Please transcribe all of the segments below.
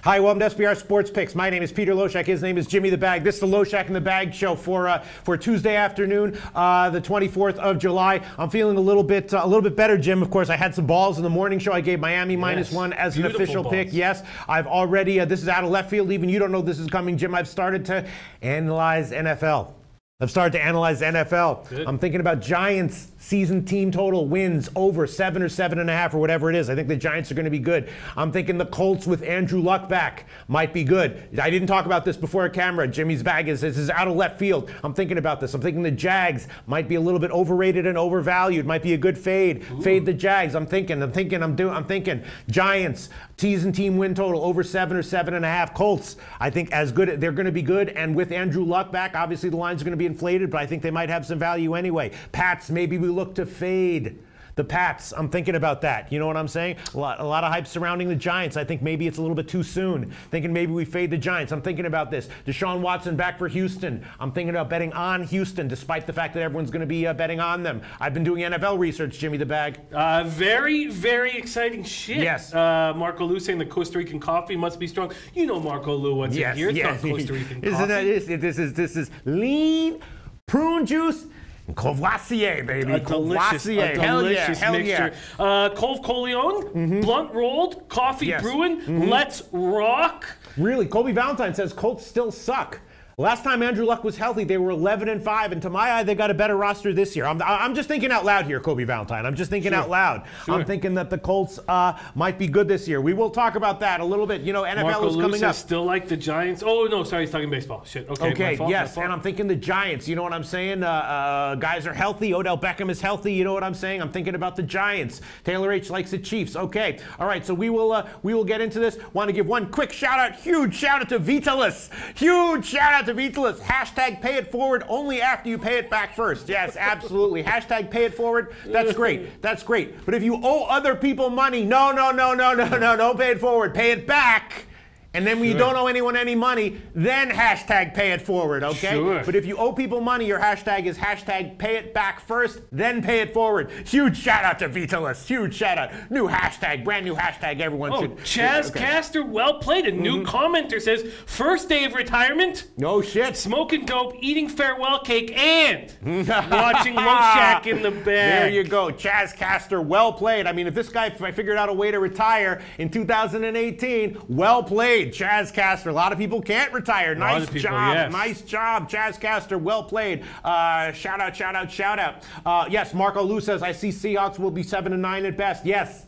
Hi, welcome to SBR Sports Picks. My name is Peter Loshak. His name is Jimmy the Bag. This is the Loshak in the Bag show for Tuesday afternoon, the 24th of July. I'm feeling a little bit better, Jim. Of course, I had some balls in the morning show. I gave Miami -1 as an official pick. Yes, I've already. This is out of left field. Even you don't know this is coming, Jim. I've started to analyze NFL. Good. I'm thinking about Giants season team total wins over 7 or 7.5 or whatever it is. I think the Giants are going to be good. I'm thinking the Colts with Andrew Luck back might be good. I didn't talk about this before camera. Jimmy's bag is out of left field. I'm thinking about this. I'm thinking the Jags might be a little bit overrated and overvalued. Might be a good fade. Ooh. Fade the Jags. I'm thinking Giants season team win total over 7 or 7.5. Colts, I think as good. They're going to be good. And with Andrew Luck back, obviously the lines are going to be inflated, but I think they might have some value anyway. Pats, maybe we look to fade the Pats. I'm thinking about that. You know what I'm saying? A lot of hype surrounding the Giants. I think maybe it's a little bit too soon. Thinking maybe we fade the Giants. I'm thinking about this. Deshaun Watson back for Houston. I'm thinking about betting on Houston, despite the fact that everyone's going to be betting on them. I've been doing NFL research, Jimmy the Bag. Very, very exciting shit. Yes. Marco Lu saying the Costa Rican coffee must be strong. You know Marco Lu, what's in here? It's not Costa Rican coffee. This is lean prune juice. Courvoisier, baby. A delicious mixture. Cove Coleon, blunt rolled, coffee brewing. Let's rock. Really, Kobe Valentine says Colts still suck. Last time Andrew Luck was healthy, they were 11-5, and to my eye, they got a better roster this year. I'm just thinking out loud here, Kobe Valentine. I'm just thinking out loud. Sure. I'm thinking that the Colts might be good this year. We will talk about that a little bit. You know, NFL Marco is coming up. Still like the Giants. Oh no, sorry, he's talking baseball. Shit. Okay. Yes, and I'm thinking the Giants. You know what I'm saying? Guys are healthy. Odell Beckham is healthy. You know what I'm saying? I'm thinking about the Giants. Taylor H likes the Chiefs. Okay. All right. So we will get into this. Want to give one quick shout out. Huge shout out to Vitalis. Huge shout out to Vitalis. Hashtag pay it forward only after you pay it back first. Yes, absolutely. Hashtag pay it forward. That's great. That's great. But if you owe other people money, no, don't pay it forward. Pay it back. And then when you don't owe anyone any money, then hashtag pay it forward, okay? Sure. But if you owe people money, your hashtag is hashtag pay it back first, then pay it forward. Huge shout out to Vitalis. Huge shout out. New hashtag, brand new hashtag. Everyone should. Chaz Caster, well played. A new commenter says, first day of retirement. No shit. Smoking dope, eating farewell cake, and watching Loshak in the Bag. There you go. Chaz Caster, well played. I mean, if this guy figured out a way to retire in 2018, well played. Chaz Caster. A lot of people can't retire. Nice job. Yes. Nice job, Chaz Caster. Well played. Shout out. Yes, Marco Lu says, I see Seahawks will be 7-9 at best. Yes.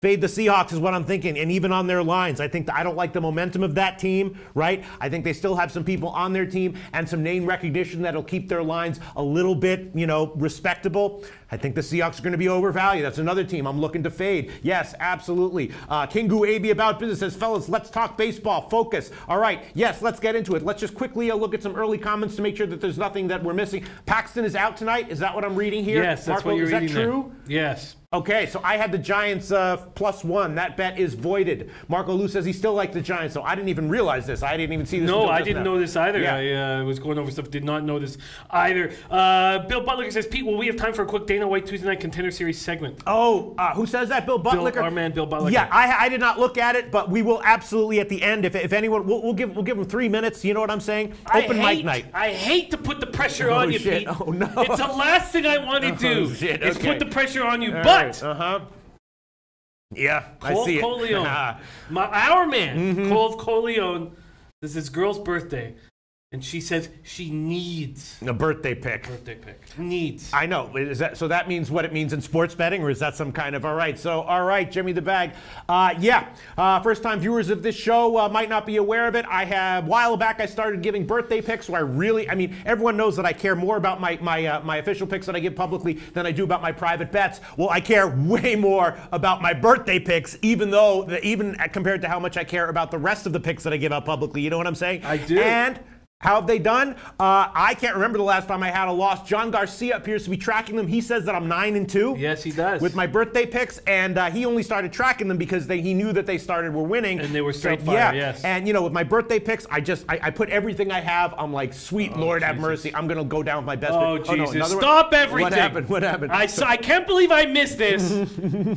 Fade the Seahawks is what I'm thinking, and even on their lines. I don't like the momentum of that team, right? I think they still have some people on their team and some name recognition that'll keep their lines a little bit, respectable. I think the Seahawks are going to be overvalued. That's another team I'm looking to fade. Yes, absolutely. Kingu AB About Business says, fellas, let's talk baseball. Focus. All right. Yes, let's get into it. Let's just quickly look at some early comments to make sure that there's nothing that we're missing. Paxton is out tonight. Is that what I'm reading here? Yes, that's Marco, what you're reading. Is that true? There. Yes. Okay, so I had the Giants +1. That bet is voided. Marco Lu says he still likes the Giants, so I didn't even realize this. I didn't even see this. No, I didn't know this either. Yeah. I was going over stuff, did not know this either. Bill Butler says, Pete, will we have time for a quick Dana White Tuesday Night Contender Series segment? Oh, who says that? Bill Butler? Our man, Bill Butler. Yeah, I did not look at it, but we will absolutely at the end. If anyone, we'll give them 3 minutes. You know what I'm saying? Open mic night. I hate to put the pressure on you, shit. Pete. Oh no! It's the last thing I want to do. Is put the pressure on you, All but. Right. Yeah, Cole I see Coleon. it. Our man, Cole Coleon. This is his girl's birthday. And she says she needs a birthday pick. Needs. I know. So that means what it means in sports betting, or is that some kind of all right? So all right, Jimmy the Bag. First time viewers of this show might not be aware of it. A while back I started giving birthday picks. So everyone knows that I care more about my official picks that I give publicly than I do about my private bets. Well, I care way more about my birthday picks, even compared to how much I care about the rest of the picks that I give out publicly. You know what I'm saying? I do. And how have they done? I can't remember the last time I had a loss. John Garcia appears to be tracking them. He says that I'm 9-2. Yes, he does. With my birthday picks, and he only started tracking them because he knew that they were winning. And they were straight fire, yes. And with my birthday picks, I put everything I have. I'm like, sweet Lord have mercy. I'm gonna go down with my best. Oh Jesus! Stop everything. What happened? I can't believe I missed this.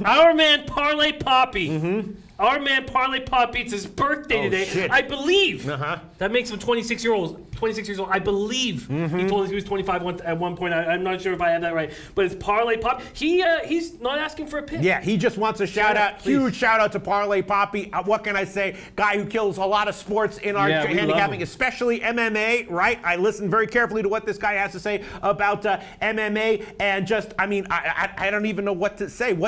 Our man Parlay Poppy. Our man Parlay Pop Beats his birthday today. Shit. I believe. That makes him 26 years old. 26 years old. I believe he told us he was 25 at one point. I'm not sure if I had that right, but it's Parlay Pop. He's not asking for a pick. Yeah, he just wants a shout out. Huge shout out to Parlay Poppy. What can I say? Guy who kills a lot of sports in our handicapping, especially MMA. Right? I listened very carefully to what this guy has to say about MMA, and just I don't even know what to say.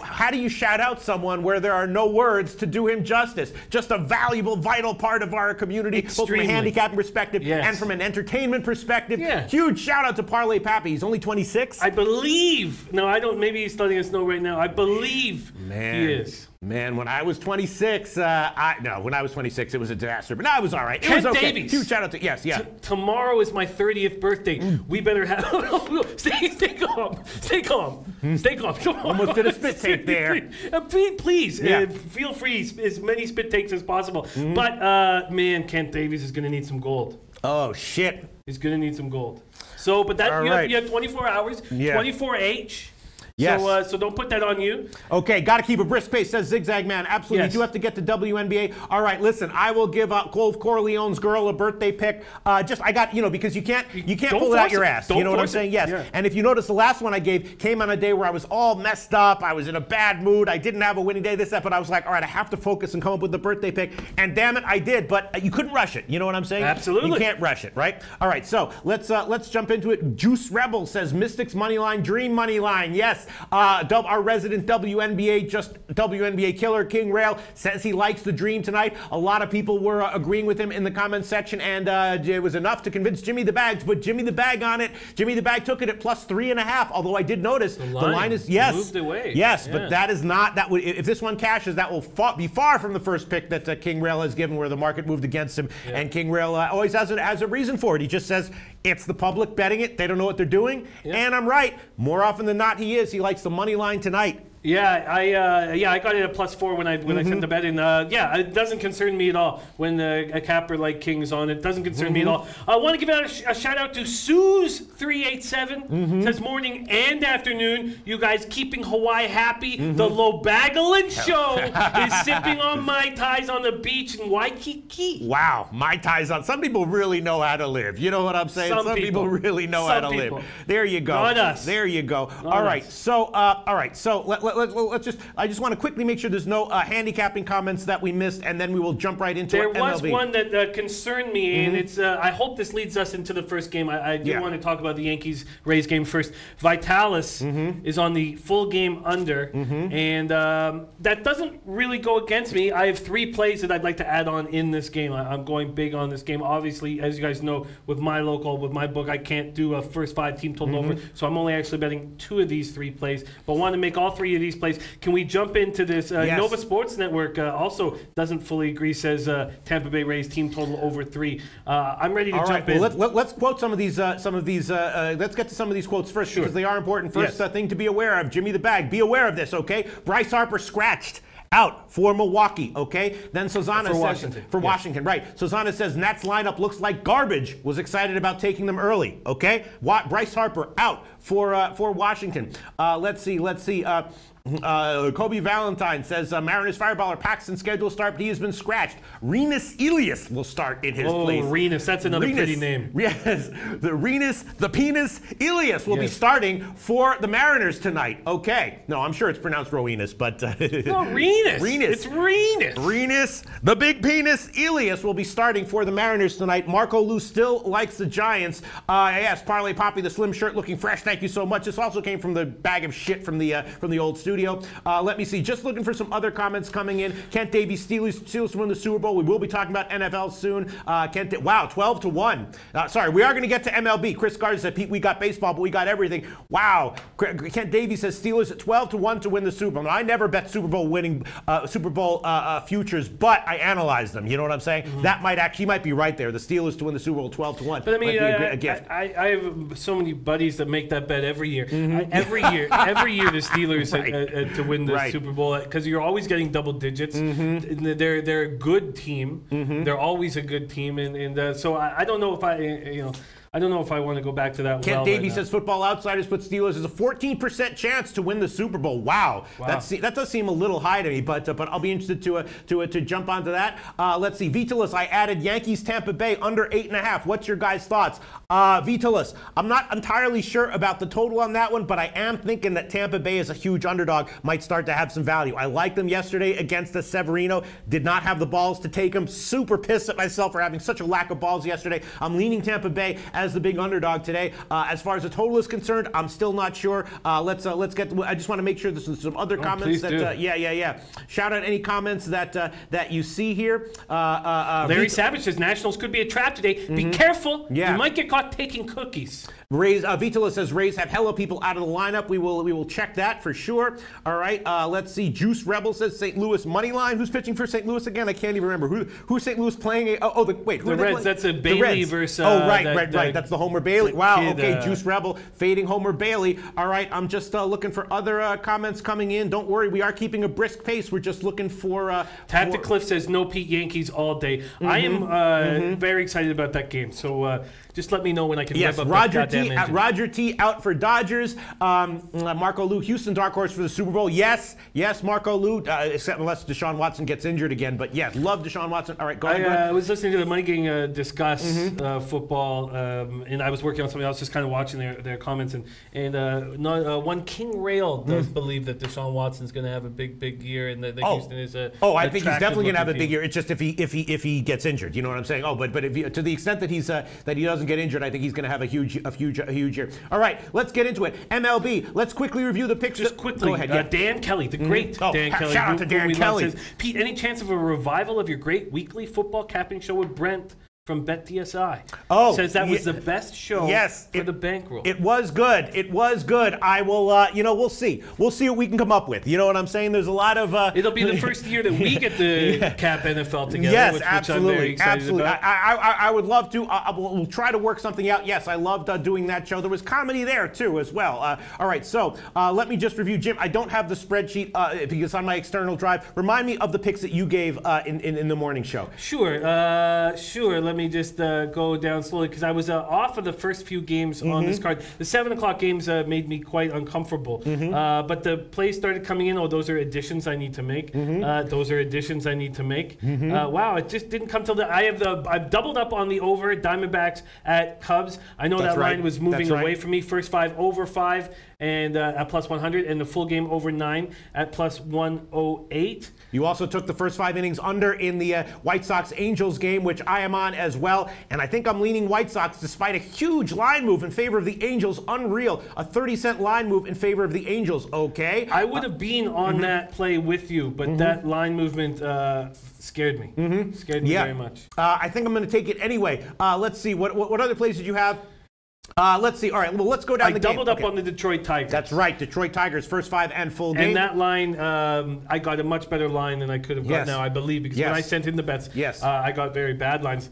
How do you shout out someone where there are no words to do him justice? Just a valuable, vital part of our community, both from a handicapping perspective and from an entertainment perspective. Huge shout out to Parlay Pappy. He's only 26. I believe. No, I don't. Maybe he's letting us know right now. I believe he is. Man, when I was 26, when I was 26, it was a disaster. But no, it was all right. It Kent was okay. Davies. Huge shout out to tomorrow is my 30th birthday. We better have stay calm. Stay calm. Stay calm. Almost did a spit take there. Please, feel free as many spit takes as possible. But man, Kent Davies is going to need some gold. Oh shit. He's going to need some gold. So, but that you have 24 hours. 24H. Yes. So don't put that on you. Okay, got to keep a brisk pace, says Zigzag Man. Absolutely. You do have to get to WNBA. All right, listen, I will give Cole Corleone's girl a birthday pick. Because you can't pull it out your ass. You know what I'm saying? Yes. Yeah. And if you notice, the last one I gave came on a day where I was all messed up. I was in a bad mood. I didn't have a winning day, but I was like, all right, I have to focus and come up with the birthday pick. And damn it, I did. But you couldn't rush it. You know what I'm saying? Absolutely. You can't rush it, right? All right, so let's jump into it. Juice Rebel says Mystics money line, Dream money line. Yes. Our resident WNBA killer, King Rail, says he likes the Dream tonight. A lot of people were agreeing with him in the comments section, and it was enough to convince Jimmy the Bag to put Jimmy the Bag on it. Jimmy the Bag took it at +3.5, although I did notice the line is moved away. Yes, but that is not, if this one cashes, that will be far from the first pick that King Rail has given where the market moved against him, and King Rail always has a reason for it. He just says, it's the public betting it. They don't know what they're doing. And I'm right. More often than not, he is. He likes the money line tonight. Yeah, I got it at +4 when I sent the bet in. It doesn't concern me at all when a capper like King's on. It doesn't concern me at all. I want to give out a shout out to Suze387. Says morning and afternoon. You guys keeping Hawaii happy. The Lobagalin Show is sipping on Mai Tais on the beach in Waikiki. Wow, Mai Tais on. Some people really know how to live. You know what I'm saying? Some people really know how to live. There you go. Not us. There you go. All right. So I just want to quickly make sure there's no handicapping comments that we missed, and then we will jump right into MLB. There was one that concerned me, and it's. I hope this leads us into the first game. I do want to talk about the Yankees-Rays game first. Vitalis is on the full game under, and that doesn't really go against me. I have 3 plays that I'd like to add on in this game. I'm going big on this game. Obviously, as you guys know, with my book, I can't do a first 5 team total over, so I'm only actually betting 2 of these 3 plays, but want to make all 3 of these plays. Can we jump into this? Nova Sports Network also doesn't fully agree, says Tampa Bay Rays team total over 3. I'm ready to jump in. Well, let's quote some of these. Let's get to some of these quotes first because they are important. First thing to be aware of, Jimmy the Bag, be aware of this, okay? Bryce Harper scratched out for Milwaukee, okay? Then Susanna says Washington, right? Susanna says Nats lineup looks like garbage. Was excited about taking them early, okay? Bryce Harper out for Washington. Let's see. Kobe Valentine says Mariners fireballer Paxton schedule start, but he has been scratched. Renus Elias will start in his place. Oh, Renus, that's another pretty name. Yes, the penis Elias will be starting for the Mariners tonight. Okay, no, I'm sure it's pronounced Roenus, but no, Renus. It's Renus. Renus, the big penis Elias will be starting for the Mariners tonight. Marco Lou still likes the Giants. Yes, Parlay Poppy, the slim shirt looking fresh. Thank you so much. This also came from the bag of shit from the old studio. Let me see. Just looking for some other comments coming in. Kent Davies, Steelers win the Super Bowl. We will be talking about NFL soon. Wow, 12-1. Sorry, we are going to get to MLB. Chris Gardner said, Pete, we got baseball, but we got everything. Wow. Kent Davies says Steelers at 12-1 to win the Super Bowl. Now, I never bet Super Bowl winning futures, but I analyzed them. You know what I'm saying? That might be right there. The Steelers to win the Super Bowl 12-1. But I mean, a gift. I have so many buddies that make that bet every year. Every year the Steelers to win the Super Bowl, because you're always getting double digits. They're a good team. They're always a good team, and so I don't know if I don't know if I want to go back to that. Kent Davey says Football Outsiders put Steelers as a 14% chance to win the Super Bowl. Wow. That does seem a little high to me, but I'll be interested to jump onto that. Let's see. Vitalis, I added Yankees Tampa Bay under 8.5. What's your guys' thoughts? Vitalis, I'm not entirely sure about the total on that one, but I am thinking that Tampa Bay is a huge underdog, might start to have some value. I liked them yesterday against the Severino. Did not have the balls to take them. Super pissed at myself for having such a lack of balls yesterday. I'm leaning Tampa Bay as the big underdog today. As far as the total is concerned, I'm still not sure. Let's get. I just want to make sure there's some other comments. Yeah. Shout out any comments that you see here. Larry Savage says Nationals could be a trap today. Be careful. Yeah. You might get caught taking cookies. Vitola says Rays have hella people out of the lineup. We will check that for sure. All right. Let's see. Juice Rebel says St. Louis money line. Who's pitching for St. Louis again? I can't even remember. Who's St. Louis playing? The Reds. That's a Bailey versus. Right. That's the Homer Bailey. Wow. Kid, okay. Juice Rebel fading Homer Bailey. All right. I'm just looking for other comments coming in. Don't worry. We are keeping a brisk pace. We're just looking for. Tactic Cliff says no Pete Yankees all day. I am very excited about that game. So just let me know when I can rev up that goddamn engine. Roger T out for Dodgers. Marco Lou, Houston dark horse for the Super Bowl. Yes, Marco Lou, except unless Deshaun Watson gets injured again. But yes, love Deshaun Watson. All right, go ahead. I was listening to the Money Gang discuss football, and I was working on something else, just kind of watching their comments. And one King Rail does believe that Deshaun Watson's going to have a big year, and that Houston is a. I think he's definitely going to have a big year. It's just if he gets injured, you know what I'm saying? But if to the extent that he doesn't get injured, I think he's going to have a huge year. All right, let's get into it. MLB. Let's quickly review the picks. Just quickly. Go ahead. Dan Kelly, the great Dan Kelly. Shout out to Dan Kelly. Says, Pete, any chance of a revival of your great weekly football capping show with Brent from BetDSI? Says that was the best show for the bankroll. It was good. I will, we'll see. We'll see what we can come up with. You know what I'm saying? There's a lot of... It'll be the first year that we get the Cap NFL together, yes, which absolutely, I'm very excited about. I would love to. We'll try to work something out. Yes, I loved doing that show. There was comedy there, too, as well. All right, so let me just review. Jim, I don't have the spreadsheet because on my external drive. Remind me of the picks that you gave in the morning show. Sure. Let me just go down slowly because I was off of the first few games on this card. The 7 o'clock games made me quite uncomfortable. But the plays started coming in. Those are additions I need to make. Wow, it just didn't come till I've doubled up on the over Diamondbacks at Cubs. I know that line was moving away from me. First 5 over 5 and at plus 100, and the full game over 9 at plus 108. You also took the first 5 innings under in the White Sox-Angels game, which I am on as well. And I think I'm leaning White Sox despite a huge line move in favor of the Angels. Unreal. A 30-cent line move in favor of the Angels. Okay. I would have been on that play with you, but that line movement scared me. Scared me very much. I think I'm going to take it anyway. Let's see. What other plays did you have? Let's see. All right, well, let's go down the game. I doubled up on the Detroit Tigers. That's right. Detroit Tigers, first 5 and full game. And that line, I got a much better line than I could have got now, I believe, because when I sent in the bets, I got very bad lines.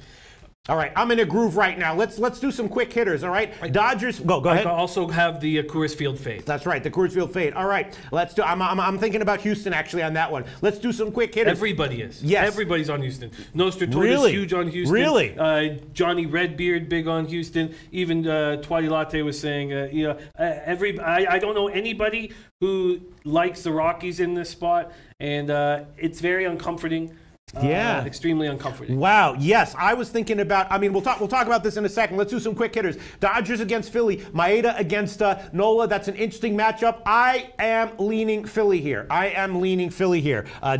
All right, I'm in a groove right now. Let's do some quick hitters, all right? Dodgers, go ahead. I also have the Coors Field fade. That's right, the Coors Field fade. All right, let's do. I'm thinking about Houston actually on that one. Let's do some quick hitters. Everybody is. Yes, everybody's on Houston. Nostratoid is huge on Houston. Really? Johnny Redbeard big on Houston. Even Twatty Latte was saying, I don't know anybody who likes the Rockies in this spot, and it's very uncomforting. Extremely uncomfortable. Wow. Yes, I was thinking about. I mean, we'll talk about this in a second. Let's do some quick hitters. Dodgers against Philly. Maeda against Nola. That's an interesting matchup. I am leaning Philly here.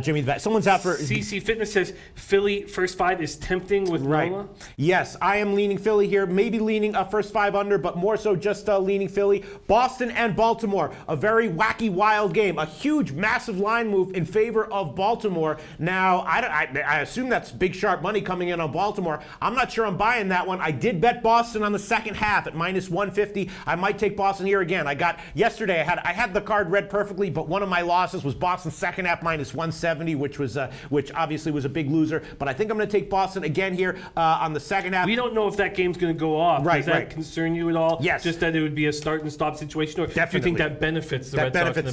Jimmy. Someone's out for. CC Fitness says Philly first 5 is tempting with Nola. Yes, I am leaning Philly here. Maybe leaning a first 5 under, but more so just leaning Philly. Boston and Baltimore. A very wacky, wild game. A huge, massive line move in favor of Baltimore. Now, I assume that's big sharp money coming in on Baltimore. I'm not sure I'm buying that one. I did bet Boston on the second half at minus 150. I might take Boston here again. Yesterday I had the card read perfectly, but one of my losses was Boston's second half minus 170, which obviously was a big loser. But I think I'm going to take Boston again here on the second half. We don't know if that game's going to go off. Does that concern you at all? Yes. Just that it would be a start and stop situation, or Definitely. do you think that benefits the Red Sox in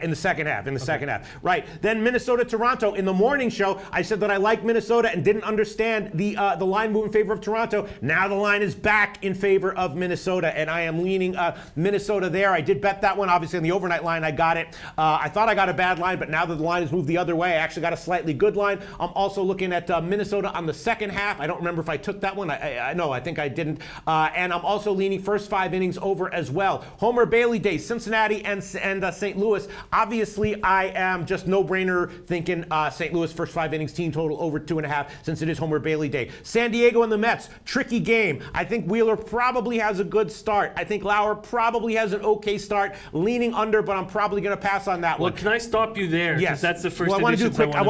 the second half? Right. Then Minnesota Toronto in the morning show. I said said that I like Minnesota and didn't understand the line move in favor of Toronto. Now the line is back in favor of Minnesota, and I am leaning Minnesota there. I did bet that one. Obviously, on the overnight line, I got it. I thought I got a bad line, but now that the line has moved the other way, I actually got a slightly good line. I'm also looking at Minnesota on the second half. I don't remember if I took that one. No, I think I didn't. And I'm also leaning first 5 innings over as well. Homer Bailey Day, Cincinnati and St. Louis. Obviously, I am just no-brainer thinking St. Louis first 5 innings team total over 2.5 since it is Homer Bailey Day. San Diego and the Mets, tricky game. I think Wheeler probably has a good start. I think Lauer probably has an okay start. Leaning under, but I'm probably going to pass on that one. Well, can I stop you there? Yes, that's the first. Well, I want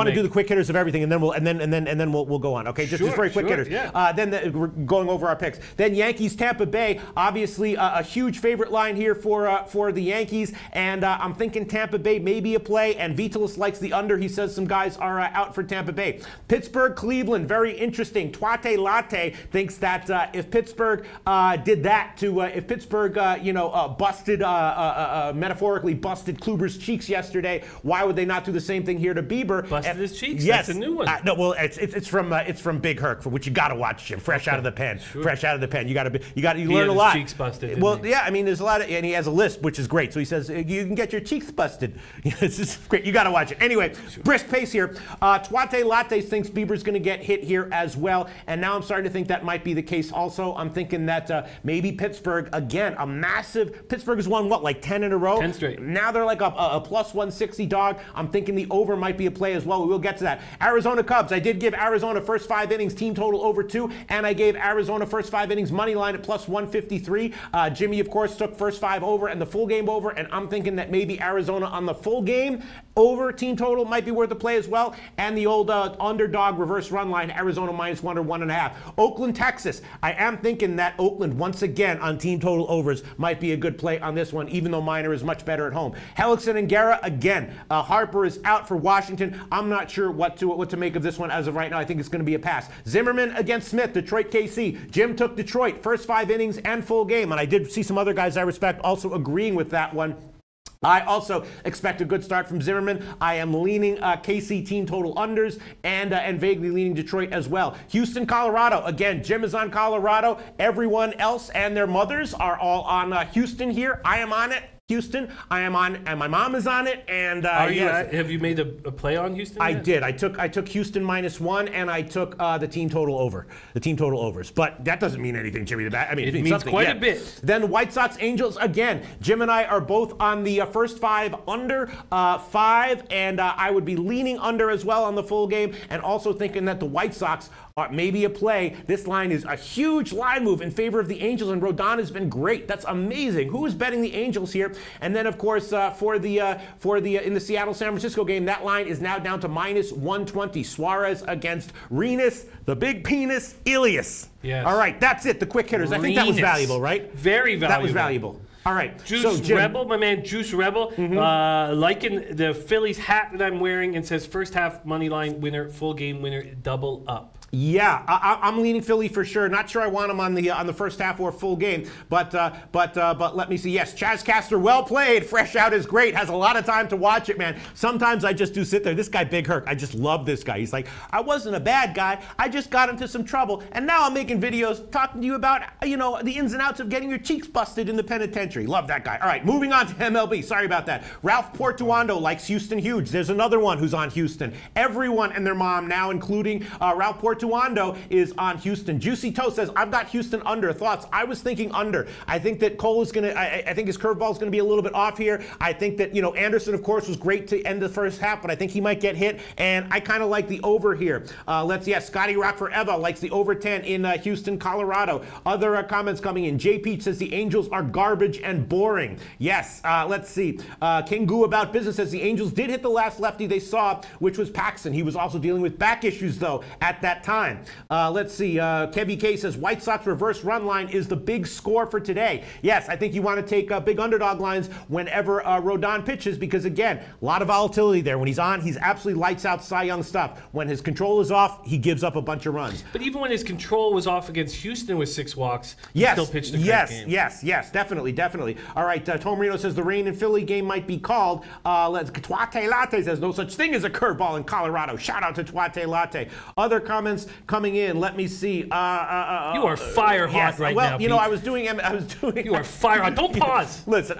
to do the quick hitters of everything, and then we'll go on. Okay, just very quick hitters. Yeah. We're going over our picks. Then Yankees, Tampa Bay. Obviously, a huge favorite line here for the Yankees, and I'm thinking Tampa Bay may be a play. And Vitalis likes the under. He says some guys are out for Tampa Bay. Pittsburgh, Cleveland, very interesting. Tuate Latte thinks that if Pittsburgh did that to if Pittsburgh busted metaphorically busted Kluber's cheeks yesterday, why would they not do the same thing here to Bieber? Busted his cheeks? Yes. That's a new one. No, well, it's from Big Herc, for which you got to watch, Jim. Fresh out of the pen. Sure. Fresh out of the pen. You learn a lot. His cheeks busted. Well, yeah, I mean, there's a lot of, and he has a lisp, which is great. So he says you can get your cheeks busted. This is great. You got to watch it. Anyway, brisk pace here. Tuate Latte thinks Bieber's going to get hit here as well, and now I'm starting to think that might be the case. Also, I'm thinking that maybe Pittsburgh again, a massive. Pittsburgh has won what, like 10 in a row? 10 straight. Now they're like a plus 160 dog. I'm thinking the over might be a play as well. We'll get to that. Arizona Cubs. I did give Arizona first 5 innings team total over 2, and I gave Arizona first 5 innings money line at plus 153. Jimmy, of course, took first 5 over and the full game over, and I'm thinking that maybe Arizona on the full game over team total might be worth a play as well. And the old underdog reverse run line, Arizona -1 or 1.5. Oakland, Texas. I am thinking that Oakland once again on team total overs might be a good play on this one, even though Minor is much better at home. Hellickson and Guerra again. Harper is out for Washington. I'm not sure what to make of this one as of right now. I think it's going to be a pass. Zimmerman against Smith, Detroit KC. Jim took Detroit first 5 innings and full game, and I did see some other guys I respect also agreeing with that one. I also expect a good start from Zimmerman. I am leaning KC team total unders and vaguely leaning Detroit as well. Houston, Colorado. Again, Jim is on Colorado. Everyone else and their mothers are all on Houston here. I am on it. Houston, I am on, and my mom is on it. And have you made a play on Houston? I did. I took Houston -1, and I took the team total over, the team total overs. But that doesn't mean anything, Jimmy. I mean, it means quite a bit. Then the White Sox, Angels again. Jim and I are both on the first 5 under 5, and I would be leaning under as well on the full game, and also thinking that the White Sox are maybe a play. This line is a huge line move in favor of the Angels, and Rodon has been great. That's amazing. Who is betting the Angels here? And then, of course, in the Seattle-San Francisco game, that line is now down to -120. Suarez against Renis, the big penis, Elias. Yes. All right, that's it. The quick hitters. I think that was valuable, right? Very valuable. That was valuable. All right. Juice Jim, Rebel, my man Juice Rebel, liking the Phillies hat that I'm wearing, and says first half money line winner, full game winner, double up. Yeah, I'm leaning Philly for sure. Not sure I want him on the first half or full game, but let me see. Yes, Chaz Caster, well played. Fresh out is great. Has a lot of time to watch it, man. Sometimes I just do sit there. This guy, Big Herc, I just love this guy. He's like, I wasn't a bad guy. I just got into some trouble, and now I'm making videos talking to you about the ins and outs of getting your cheeks busted in the penitentiary. Love that guy. All right, moving on to MLB. Sorry about that. Ralph Portuondo likes Houston huge. There's another one who's on Houston. Everyone and their mom now, including Ralph Portuondo, is on Houston. Juicy Toe says, I've got Houston under. Thoughts? I was thinking under. I think that Cole is going to, I think his curveball is going to be a little bit off here. I think that, Anderson, of course, was great to end the first half, but I think he might get hit, and I kind of like the over here. Scotty Rock Forever likes the over 10 in Houston, Colorado. Other comments coming in. J. Peach says the Angels are garbage and boring. Yes, let's see. King Goo About Business says the Angels did hit the last lefty they saw, which was Paxton. He was also dealing with back issues, though, at that time. Let's see. Kevy K says White Sox reverse run line is the big score for today. Yes, I think you want to take big underdog lines whenever Rodon pitches because, again, a lot of volatility there. When he's on, he's absolutely lights out Cy Young stuff. When his control is off, he gives up a bunch of runs. But even when his control was off against Houston with 6 walks, he still pitched a great game. Yes, definitely. All right, Tom Marino says the rain in Philly game might be called. Tuate Latte says no such thing as a curveball in Colorado. Shout out to Tuate Latte. Other comments coming in. Let me see. You are fire hot right now. Well, you know, I was doing. You are fire hot. Don't pause. Listen,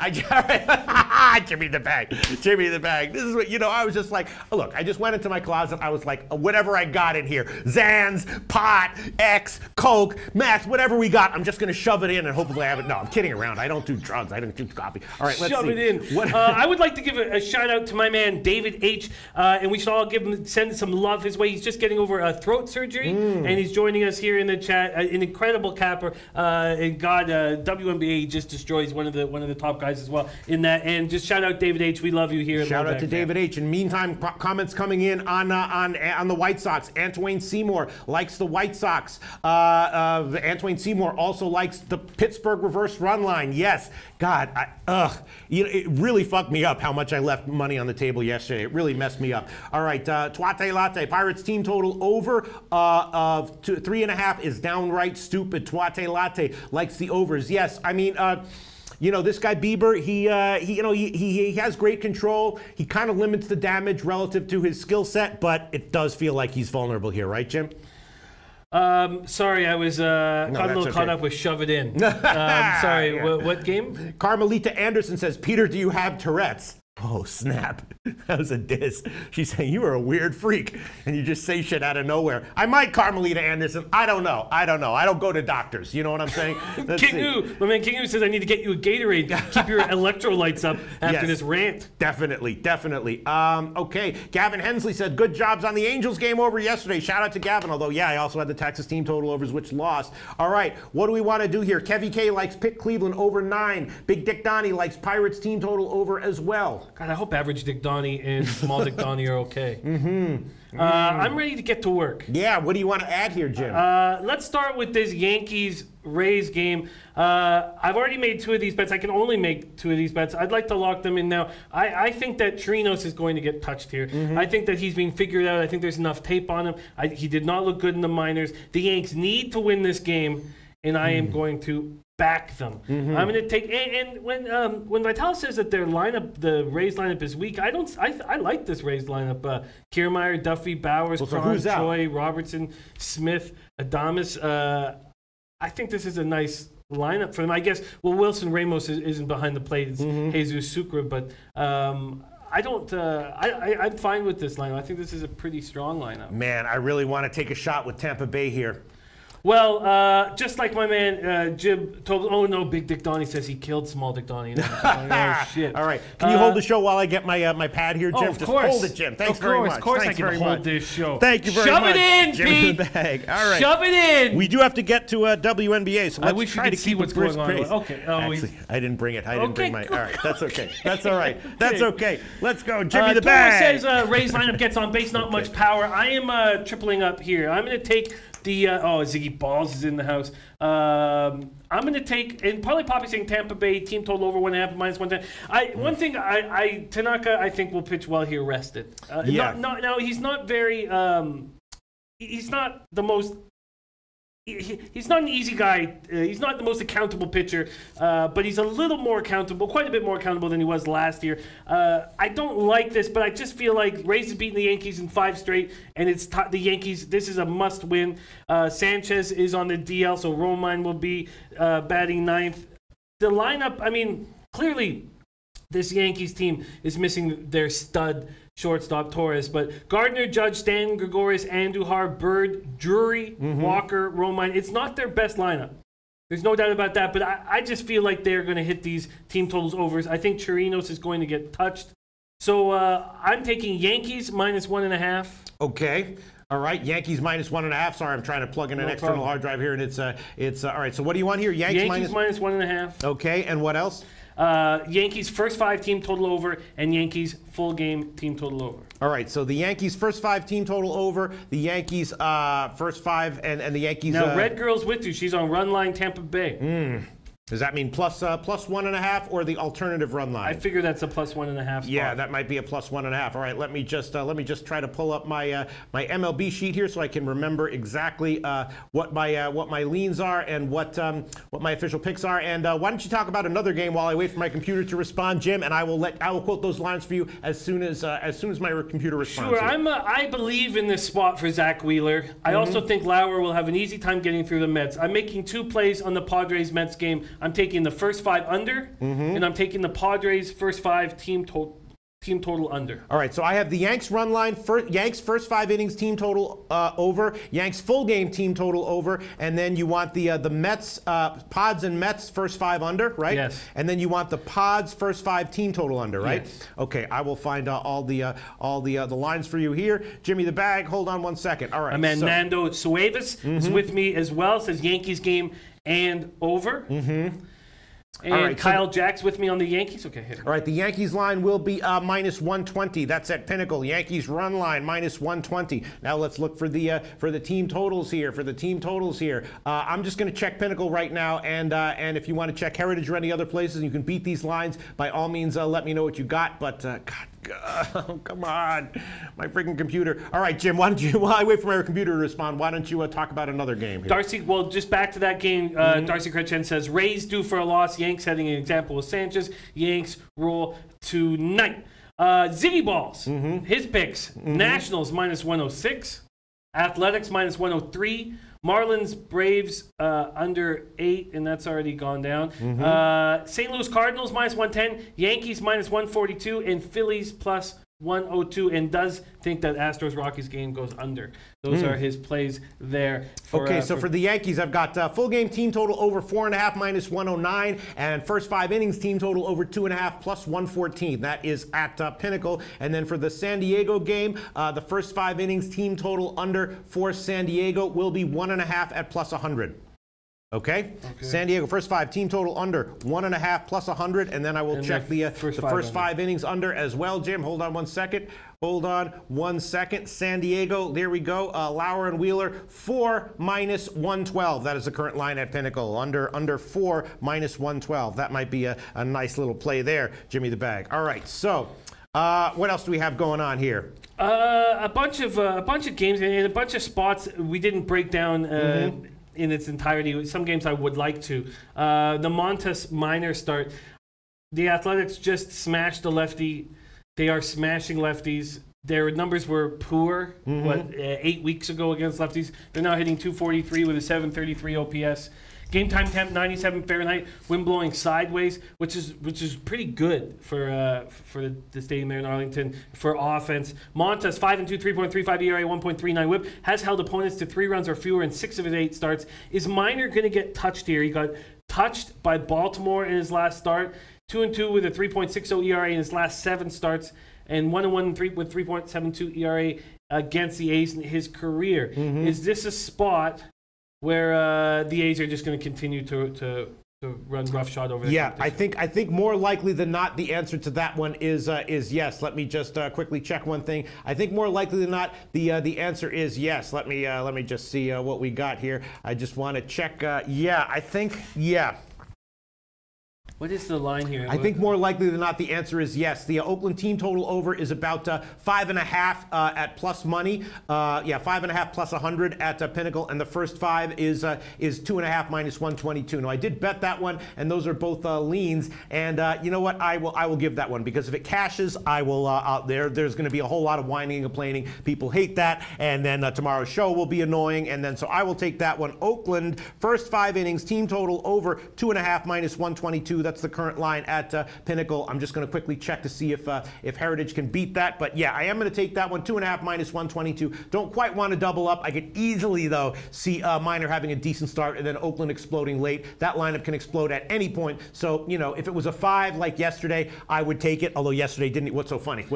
Jimmy the bag. This is what, you know, I was just like, look, I just went into my closet. I was like, whatever I got in here, Zans, pot, X, Coke, meth, whatever we got, I'm just going to shove it in and hopefully I have it. No, I'm kidding around. I don't do drugs. I don't do coffee. All right, let's shove see. It in. What? I would like to give a shout out to my man, David H. And we should all send some love his way. He's just getting over a throat surgery and he's joining us here in the chat. An incredible capper. And God, WNBA just destroys one of the top guys as well in that. And just shout out David H. We love you here. Shout out to David H. And meantime, comments coming in on the White Sox. Antoine Seymour likes the White Sox. Antoine Seymour also likes the Pittsburgh reverse run line. Yes, God, you know, it really fucked me up how much I left money on the table yesterday. It really messed me up. All right, Tuate Latte, Pirates team total over of 3.5 is downright stupid. Tuate Latte likes the overs. Yes, I mean. You know, this guy Bieber, he has great control. He kind of limits the damage relative to his skill set, but it does feel like he's vulnerable here, right, Jim? Sorry, I was got a little caught up with shove it in. Sorry, what game? Carmelita Anderson says, Peter, do you have Tourette's? Oh, snap. That was a diss. She's saying, you are a weird freak, and you just say shit out of nowhere. I might, Carmelita Anderson. I don't know. I don't go to doctors. You know what I'm saying? My man King says, I need to get you a Gatorade. Keep your electrolytes up after this rant. Definitely. Okay. Gavin Hensley said, good jobs on the Angels game over yesterday. Shout out to Gavin, although, yeah, I also had the Texas team total overs, which lost. All right. What do we want to do here? Kevy K likes Pitt Cleveland over 9. Big Dick Donnie likes Pirates team total over as well. God, I hope average Dick Donnie and small Dick Donnie are okay. I'm ready to get to work. Yeah, what do you want to add here, Jim? Let's start with this Yankees-Rays game. I've already made 2 of these bets. I can only make 2 of these bets. I'd like to lock them in now. I think that Chirinos is going to get touched here. I think that he's being figured out. I think there's enough tape on him. He did not look good in the minors. The Yanks need to win this game, and I am going to back them. I'm going to take and when Vitale says that their lineup, the Rays lineup is weak, I like this Rays lineup. Kiermaier, Duffy, Bowers, Cron, Choi, Robertson, Smith, Adames. I think this is a nice lineup for them. I guess Wilson Ramos isn't behind the plate. It's Jesus Sucre, but I'm fine with this lineup. I think this is a pretty strong lineup. Man, I really want to take a shot with Tampa Bay here. Well, just like my man Jib told, oh no, Big Dick Donnie says he killed Small Dick Donnie. Oh, shit. All right. Can you hold the show while I get my pad here, Jim? Of course. Just hold it, Jim. Thanks very much. Of course Thanks I can hold this show. Thank you very much. much. Shove it in, Jim Pete. in the bag. All right. Shove it in. We do have to get to WNBA, so let's try to see keep what's going on. pace. Okay. Actually, I didn't bring it. I didn't bring my. Cool. All right. That's okay. That's all right. That's okay. Let's go. Jimmy the bag. Says Ray's lineup gets on base, not much power. I am tripling up here. I'm going to take the Ziggy Balls is in the house. I'm going to take, and probably Poppy saying Tampa Bay team total over 1.5 minus 110. One thing, Tanaka I think will pitch well here rested. No, he's not very. He's not the most. He's not an easy guy. He's not the most accountable pitcher, but he's a little more accountable, quite a bit more accountable than he was last year. I don't like this, but I just feel like Rays have beaten the Yankees in 5 straight, and it's the Yankees. This is a must-win. Sanchez is on the DL, so Romine will be batting 9th. The lineup, I mean, clearly this Yankees team is missing their stud shortstop Torres, but Gardner, Judge, Stan, Gregorius, Andujar, Bird, Drury, Walker, Romine. It's not their best lineup. There's no doubt about that, but I just feel like they're going to hit these team totals overs. I think Chirinos is going to get touched. So I'm taking Yankees minus 1.5. Okay. All right, Yankees minus 1.5. Sorry, I'm trying to plug in an external hard drive here, and it's all right. So what do you want here? Yankees minus 1.5. Okay, and what else? Yankees first 5 team total over, and Yankees full game team total over. All right, so the Yankees first 5 team total over, the Yankees first 5, and the Yankees. Now, Red Girl's with you. She's on run line Tampa Bay. Does that mean plus 1.5 or the alternative run line? I figure that's a plus 1.5 spot. Yeah, that might be a plus 1.5. All right, let me just try to pull up my my MLB sheet here so I can remember exactly what my leans are and what my official picks are. And why don't you talk about another game while I wait for my computer to respond, Jim? And I will quote those lines for you as soon as my computer responds. Sure, I believe in this spot for Zach Wheeler. I also think Lauer will have an easy time getting through the Mets. I'm making 2 plays on the Padres Mets game. I'm taking the first 5 under, and I'm taking the Padres first 5 team total under. All right, so I have the Yanks run line, Yanks first 5 innings team total over, Yanks full game team total over, and then you want the Mets, Pods and Mets first 5 under, right? Yes. And then you want the Pods first 5 team total under, right? Yes. Okay, I will find all the lines for you here. Jimmy the Bag, hold on 1 second. All right. My man Nando Suevas is with me as well. Says Yankees game and over. And right, Kyle Jack's with me on the Yankees. Okay, hit it. All right, the Yankees line will be minus 120. That's at Pinnacle. Yankees run line minus 120. Now let's look for the team totals here. I'm just going to check Pinnacle right now, and if you want to check Heritage or any other places, you can beat these lines. By all means, let me know what you got. But God, come on, my freaking computer. All right, Jim, why don't you? While I wait for my computer to respond, why don't you talk about another game here? Darcy, well, just back to that game. Darcy Kretchen says Rays due for a loss. Yanks setting an example with Sanchez. Yanks roll tonight. Ziggy Balls, his picks. Nationals minus 106. Athletics minus 103. Marlins, Braves under 8, and that's already gone down. St. Louis Cardinals minus 110. Yankees minus 142. And Phillies plus 102, and does think that Astros-Rockies game goes under. Those are his plays there. For the Yankees, I've got full game team total over 4.5 minus 109, and first 5 innings team total over 2.5 plus 114. That is at Pinnacle. And then for the San Diego game, the first 5 innings team total under for San Diego will be 1.5 at plus 100. Okay? San Diego first 5 team total under 1.5 plus 100, and then I will check the first 5 innings under as well. Jim, hold on 1 second. San Diego, there we go. Lauer and Wheeler 4 minus 112. That is the current line at Pinnacle. Under 4 minus 112. That might be a nice little play there, Jimmy the Bag. All right, so what else do we have going on here? A bunch of games and a bunch of spots we didn't break down. In its entirety. Some games I would like to. The Montas Minor start. The Athletics just smashed the lefty. They are smashing lefties. Their numbers were poor 8 weeks ago against lefties. They're now hitting 243 with a 733 OPS. Game time temp 97 Fahrenheit. Wind blowing sideways, which is pretty good for the stadium there in Arlington for offense. Montas 5-2, 3.35 ERA, 1.39 WHIP, has held opponents to 3 runs or fewer in 6 of his 8 starts. Is Minor going to get touched here? He got touched by Baltimore in his last start. 2-2 with a 3.60 ERA in his last 7 starts, and 1-1 with 3.72 ERA against the A's in his career. Is this a spot where the A's are just going to continue to run roughshod over? Yeah, I think more likely than not, the answer to that one is yes. Let me just quickly check one thing. I think more likely than not, the answer is yes. Let me just see what we got here. I just want to check. I think. What is the line here? I think more likely than not the answer is yes. The Oakland team total over is about 5.5 at plus money. 5.5 plus 100 at Pinnacle, and the first 5 is 2.5 minus 122. Now I did bet that one, and those are both leans. And you know what? I will give that one, because if it cashes, I will. There's going to be a whole lot of whining and complaining. People hate that, and then tomorrow's show will be annoying, and then so I will take that one. Oakland first 5 innings team total over 2.5 minus 122. That's the current line at Pinnacle. I'm just going to quickly check to see if Heritage can beat that. But yeah, I am going to take that one. 2.5 minus 122. Don't quite want to double up. I could easily, though, see Minor having a decent start and then Oakland exploding late. That lineup can explode at any point. So, if it was a 5 like yesterday, I would take it. Although yesterday didn't. What's so funny? Jim?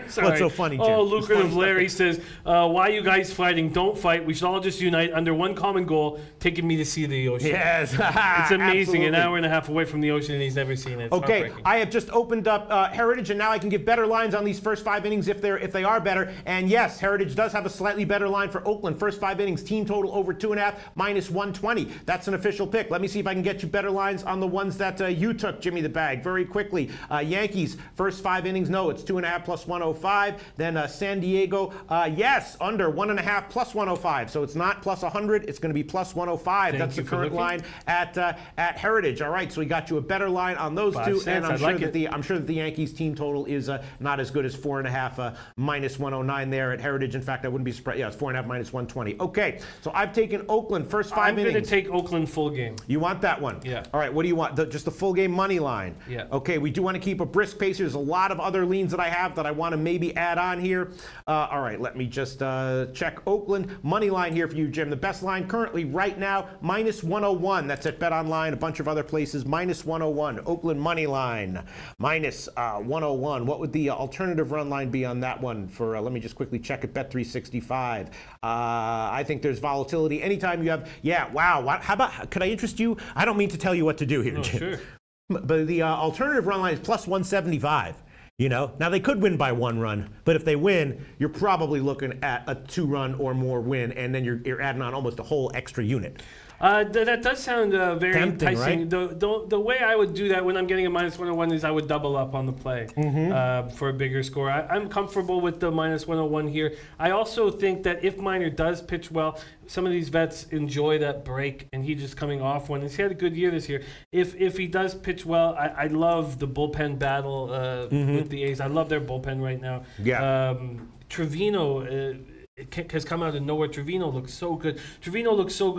Sorry. What's so funny, Jim? Oh, lucrative Larry says, why are you guys fighting? Don't fight. We should all just unite under one common goal, taking me to see the ocean. Yes. It's amazing. An hour and a half away from the ocean. emotion and he's never seen it. It's okay, I have just opened up Heritage, and now I can give better lines on these first 5 innings if they are better. And yes, Heritage does have a slightly better line for Oakland. First 5 innings, team total over 2.5, minus 120. That's an official pick. Let me see if I can get you better lines on the ones that you took, Jimmy the Bag, very quickly. Yankees, first 5 innings, no, it's 2.5 plus 105. Then San Diego, yes, under 1.5 plus 105. So it's not plus 100, it's going to be plus 105. That's the current line at Heritage. All right, so we got you a better line on those 2, cents. and I'm sure that the Yankees team total is not as good as 4.5 minus 109 there at Heritage. In fact, I wouldn't be surprised. Yeah, it's 4.5 minus 120. Okay, so I've taken Oakland first 5 innings. I'm going to take Oakland full game. You want that one? Yeah. All right, what do you want? Just the full game money line? Yeah. Okay, we do want to keep a brisk pace. There's a lot of other leans that I have that I want to maybe add on here. All right, let me just check Oakland money line here for you, Jim. The best line currently right now, minus 101. That's at BetOnline, a bunch of other places, minus 101. Oakland money line, minus 101. What would the alternative run line be on that one for, let me just quickly check at Bet365. I think there's volatility anytime you have, yeah, wow. How about, could I interest you? I don't mean to tell you what to do here, Jim. Sure. But the alternative run line is plus 175. You know, now they could win by 1 run, but if they win, you're probably looking at a 2-run or more win, and then you're adding on almost a whole extra unit. That does sound very tempting, enticing. right? The way I would do that when I'm getting a minus 101 is I would double up on the play for a bigger score. I'm comfortable with the minus 101 here. I also think that if Minor does pitch well, some of these vets enjoy that break, and he just coming off one. He's had a good year this year. If he does pitch well, I love the bullpen battle with the A's. I love their bullpen right now. Yeah. Trevino has come out of nowhere. Trevino looks so good.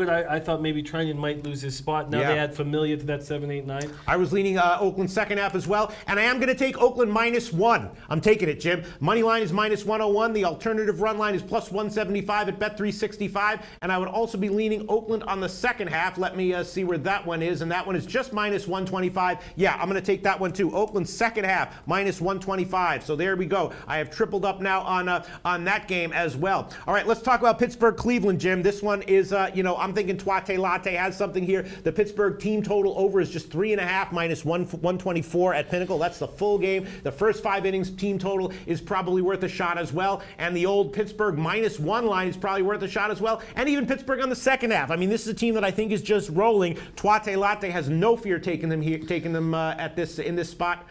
I thought maybe Trinan might lose his spot. Now they add Familia to that 7, 8, 9. I was leaning Oakland second half as well, and I am going to take Oakland minus 1. I'm taking it, Jim. Money line is minus 101. The alternative run line is plus 175 at Bet365, and I would also be leaning Oakland on the second half. Let me see where that one is, and that one is just minus 125. Yeah, I'm going to take that one too. Oakland second half minus 125. So there we go. I have tripled up now on that game as well. All right, let's talk about Pittsburgh-Cleveland, Jim. This one is, I'm thinking Tuate Latte has something here. The Pittsburgh team total over is just 3.5 minus 124 at Pinnacle. That's the full game. The first 5 innings team total is probably worth a shot as well. And the old Pittsburgh minus 1 line is probably worth a shot as well. And even Pittsburgh on the second half. I mean, this is a team that I think is just rolling. Tuate Latte has no fear taking them in this spot.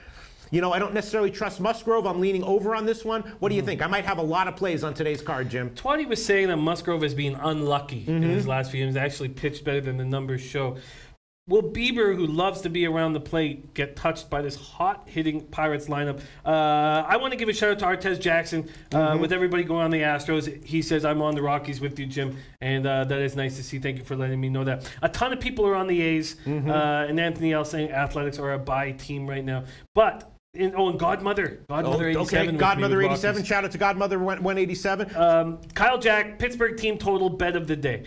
You know, I don't necessarily trust Musgrove. I'm leaning over on this one. What do you think? I might have a lot of plays on today's card, Jim. Twatty was saying that Musgrove has been unlucky in his last few games. Actually pitched better than the numbers show. Will Bieber, who loves to be around the plate, get touched by this hot-hitting Pirates lineup? I want to give a shout-out to Artez Jackson. With everybody going on the Astros, he says, I'm on the Rockies with you, Jim, and that is nice to see. Thank you for letting me know that. A ton of people are on the A's, and Anthony L. saying Athletics are a bye team right now. But and Godmother 87. Okay, Godmother 87. Shout out to Godmother 187. Kyle Jack, Pittsburgh team total bet of the day.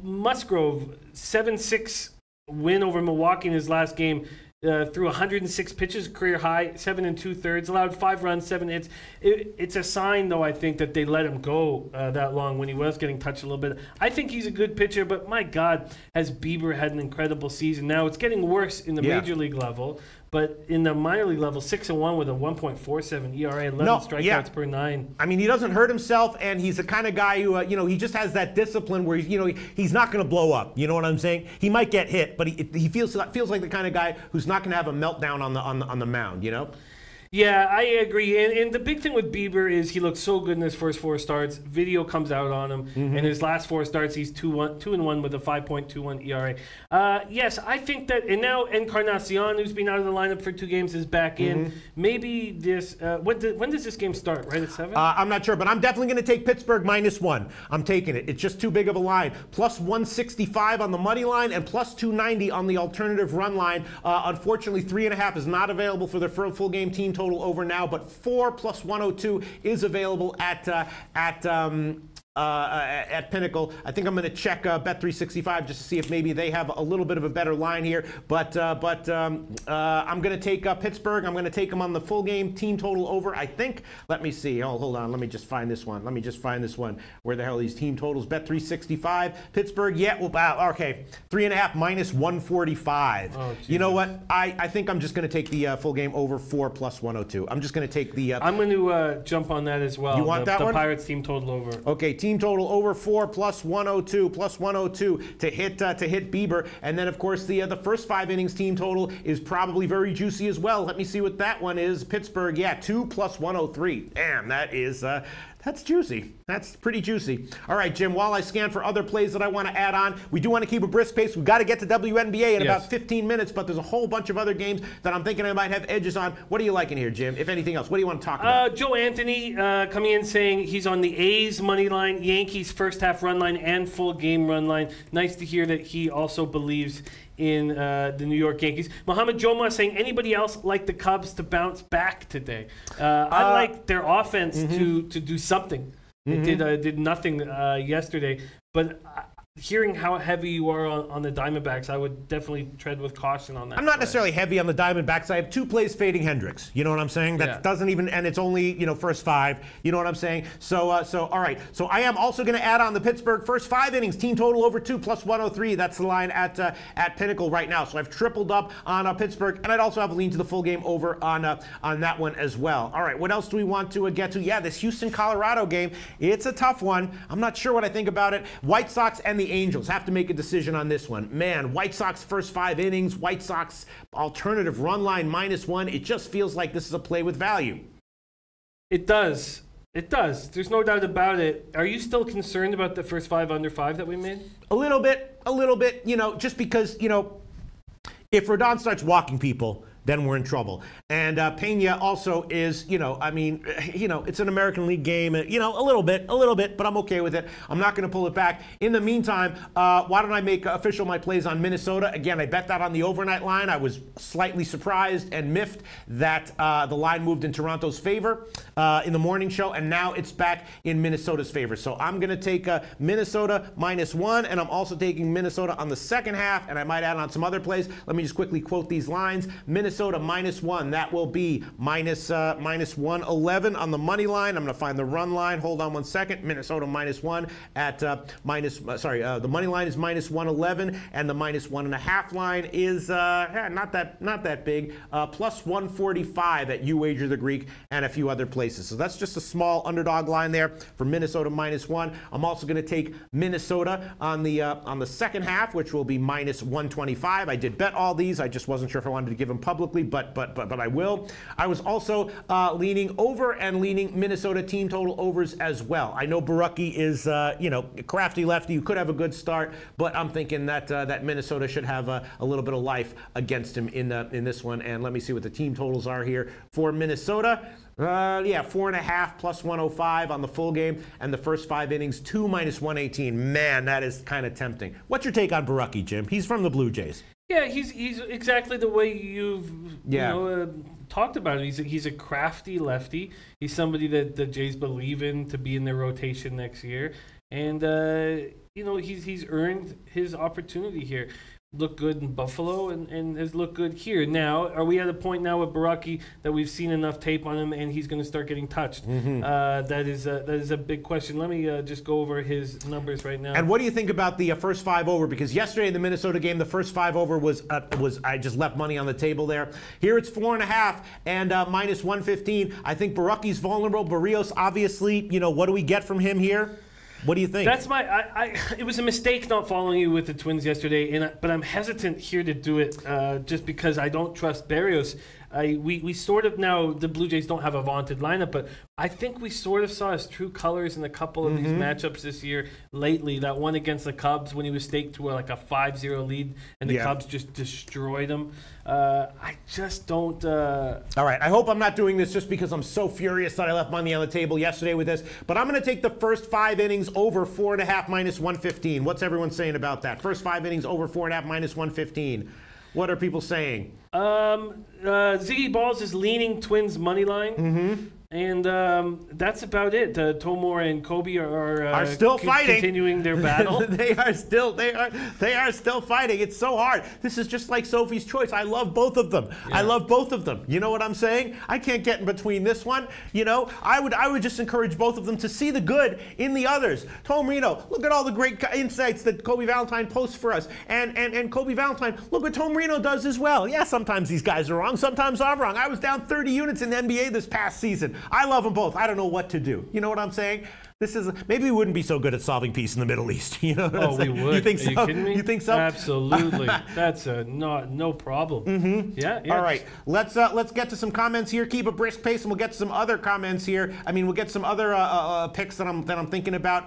Musgrove 7-6 win over Milwaukee in his last game. Threw 106 pitches, career high, 7 2/3, allowed 5 runs, 7 hits. It's a sign, though, I think, that they let him go that long when he was getting touched a little bit. I think he's a good pitcher, but my God, has Bieber had an incredible season. Now it's getting worse in the major league level. But in the minor league level, 6-1 with a 1.47 ERA, 11 strikeouts per 9. I mean, he doesn't hurt himself, and he's the kind of guy who, he just has that discipline where he's not going to blow up. You know what I'm saying? He might get hit, but he feels like the kind of guy who's not going to have a meltdown on the mound. You know? Yeah, I agree. And the big thing with Bieber is he looks so good in his first 4 starts. Video comes out on him. In his last 4 starts, he's 2-1 with a 5.21 ERA. Yes, I think that, and now Encarnacion, who's been out of the lineup for 2 games, is back in. Maybe this, when does this game start, right at 7? I'm not sure, but I'm definitely going to take Pittsburgh -1. I'm taking it. It's just too big of a line. Plus 165 on the money line and plus 290 on the alternative run line. Unfortunately, 3.5 is not available for the full game team total over now, but 4 plus 102 is available at at Pinnacle. I think I'm going to check Bet365 just to see if maybe they have a little bit of a better line here. But I'm going to take Pittsburgh. I'm going to take them on the full game team total over. I think. Let me see. Oh, hold on. Let me just find this one. Where the hell are these team totals? Bet365. Pittsburgh. Yeah. Well, okay. 3.5 minus 145. Oh, you know what? I think I'm just going to take the full game over 4 plus 102. I'm just going to take the. I'm going to jump on that as well. You want that one? The Pirates team total over. Okay. Team total over 4 plus 102 to hit Bieber, and then of course the first 5 innings team total is probably very juicy as well. Let me see what that one is. Pittsburgh, yeah, 2 plus 103. Damn, that is that's juicy. That's pretty juicy. All right, Jim, while I scan for other plays that I want to add on, we do want to keep a brisk pace. We've got to get to WNBA in about 15 minutes, but there's a whole bunch of other games that I'm thinking I might have edges on. What are you liking here, Jim? If anything else, what do you want to talk about? Joe Anthony coming in saying he's on the A's money line, Yankees first half run line, and full game run line. Nice to hear that he also believes in the New York Yankees. Mohamed Joma saying anybody else like the Cubs to bounce back today? I like their offense to do something. It did nothing yesterday, but hearing how heavy you are on the Diamondbacks, I would definitely tread with caution on that. I'm not necessarily heavy on the Diamondbacks. I have 2 plays fading Hendricks. You know what I'm saying? That doesn't even, and it's only, first 5. You know what I'm saying? So all right. So I am also going to add on the Pittsburgh first 5 innings, team total over 2 plus 103. That's the line at Pinnacle right now. So I've tripled up on Pittsburgh, and I'd also have a lean to the full game over on that one as well. All right. What else do we want to get to? Yeah, this Houston-Colorado game. It's a tough one. I'm not sure what I think about it. White Sox and the Angels have to make a decision on this one. Man, White Sox first 5 innings, White Sox alternative run line -1. It just feels like this is a play with value. It does. It does. There's no doubt about it. Are you still concerned about the first 5 under 5 that we made? A little bit. Just because, if Rodon starts walking people, then we're in trouble. And Pena also is, it's an American League game, a little bit, but I'm okay with it. I'm not going to pull it back. In the meantime, why don't I make official my plays on Minnesota? Again, I bet that on the overnight line. I was slightly surprised and miffed that the line moved in Toronto's favor in the morning show, and now it's back in Minnesota's favor. So I'm going to take Minnesota -1, and I'm also taking Minnesota on the second half, and I might add on some other plays. Let me just quickly quote these lines. Minnesota -1. That will be minus 111 on the money line. I'm going to find the run line. Hold on one second. Minnesota -1 at the money line is -111, and the -1.5 line is not that big. Plus 145 at You Wager the Greek and a few other places. So that's just a small underdog line there for Minnesota -1. I'm also going to take Minnesota on the second half, which will be -125. I did bet all these. I just wasn't sure if I wanted to give them publicly, but I will. I was also leaning over and leaning Minnesota team total overs as well. I know Barucki is a crafty lefty who could have a good start, but I'm thinking that Minnesota should have a little bit of life against him in this one. And let me see what the team totals are here for Minnesota. 4.5 plus 105 on the full game, and the first 5 innings 2 minus 118. Man, that is kind of tempting. What's your take on Barucki, Jim? He's from the Blue Jays. Yeah, he's exactly the way you've talked about it. He's a crafty lefty. He's somebody that the Jays believe in to be in their rotation next year, and he's earned his opportunity here. Looked good in Buffalo and has looked good here. Now, are we at a point now with Barucki that we've seen enough tape on him and he's going to start getting touched? That is a big question. Let me just go over his numbers right now. And what do you think about the first 5 over? Because yesterday in the Minnesota game, the first 5 over was I just left money on the table there. Here it's 4.5 and minus 115. I think Barucki's vulnerable. Barrios, obviously, what do we get from him here? What do you think? That's it was a mistake not following you with the Twins yesterday, but I'm hesitant here to do it just because I don't trust Barrios. We sort of now, the Blue Jays don't have a vaunted lineup, but I think we sort of saw his true colors in a couple of these matchups this year lately. That one against the Cubs when he was staked to a 5-0 lead and the Cubs just destroyed him. I just don't... All right, I hope I'm not doing this just because I'm so furious that I left money on the table yesterday with this, but I'm going to take the first 5 innings over 4.5 minus 115. What's everyone saying about that? First 5 innings over 4.5 minus 115. What are people saying? Ziggy Balls is leaning Twins money line. And that's about it. Tomor and Kobe are still fighting, continuing their battle. they are still fighting. It's so hard. This is just like Sophie's Choice. I love both of them. Yeah. I love both of them. You know what I'm saying? I can't get in between this one. You know, I would just encourage both of them to see the good in the others. Tom Reno, look at all the great insights that Kobe Valentine posts for us, and Kobe Valentine, look what Tom Reno does as well. Yeah, sometimes these guys are wrong. Sometimes I'm wrong. I was down 30 units in the NBA this past season. I love them both. I don't know what to do. You know what I'm saying? This is maybe we wouldn't be so good at solving peace in the Middle East. You know what I'm saying? We would. You think so? Are you kidding me? You think so? Absolutely. That's no problem. Mm-hmm. Yeah. All right. Let's get to some comments here. Keep a brisk pace, and we'll get to some other comments here. I mean, we'll get some other picks that I'm thinking about.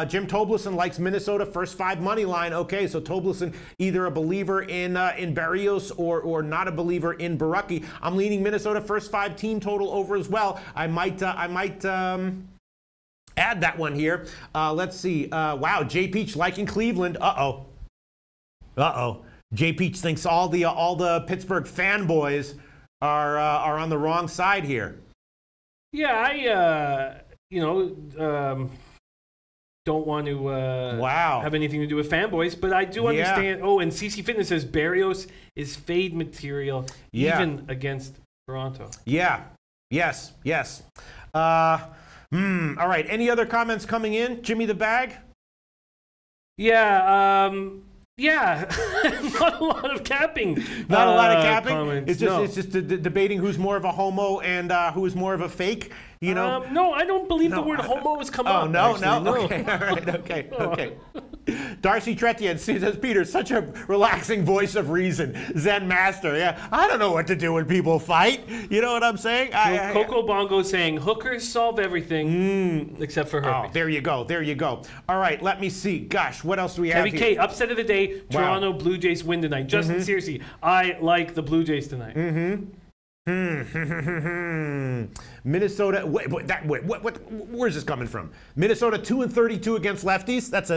Jim Tobleson likes Minnesota first 5 money line. Okay, so Tobleson either a believer in Barrios or not a believer in Baraki. I'm leaning Minnesota first 5 team total over as well. I might add that one here. Let's see. Wow, Jay Peach liking Cleveland. Uh-oh. Jay Peach thinks all the Pittsburgh fanboys are on the wrong side here. Yeah, I don't want to have anything to do with fanboys, but I do understand. Yeah. Oh, and CC Fitness says Barrios is fade material even against Toronto. Yeah. Yes. All right. Any other comments coming in? Jimmy the Bag? Yeah. Not a lot of capping. Not a lot of capping? Comments. It's just debating who's more of a homo and who is more of a fake. You know? No, I don't believe the word homo has come up. No. Okay, all right, okay. Darcy Tretian says, Peter, such a relaxing voice of reason. Zen master. Yeah, I don't know what to do when people fight. You know what I'm saying? Coco Bongo saying, hookers solve everything except for herpes. Oh, there you go. All right, let me see. Gosh, what else do we have here? K, upset of the day, Toronto Blue Jays win tonight. Justin Searcy, I like the Blue Jays tonight. Minnesota. Where's this coming from? Minnesota 2-32 against lefties. That's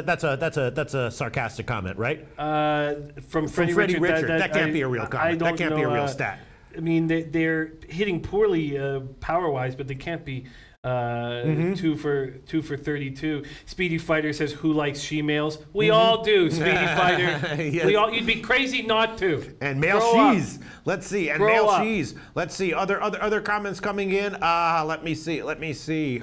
a sarcastic comment, right? From Freddie Richard. That can't be a real comment. That can't be a real stat. I mean, they're hitting poorly power-wise, but they can't be 2 for 32. Speedy Fighter says, "Who likes she-males?" We all do, Speedy Fighter. Yes. You'd be crazy not to. And male she's. Let's see. And male she's. Let's see. Other comments coming in. Let me see.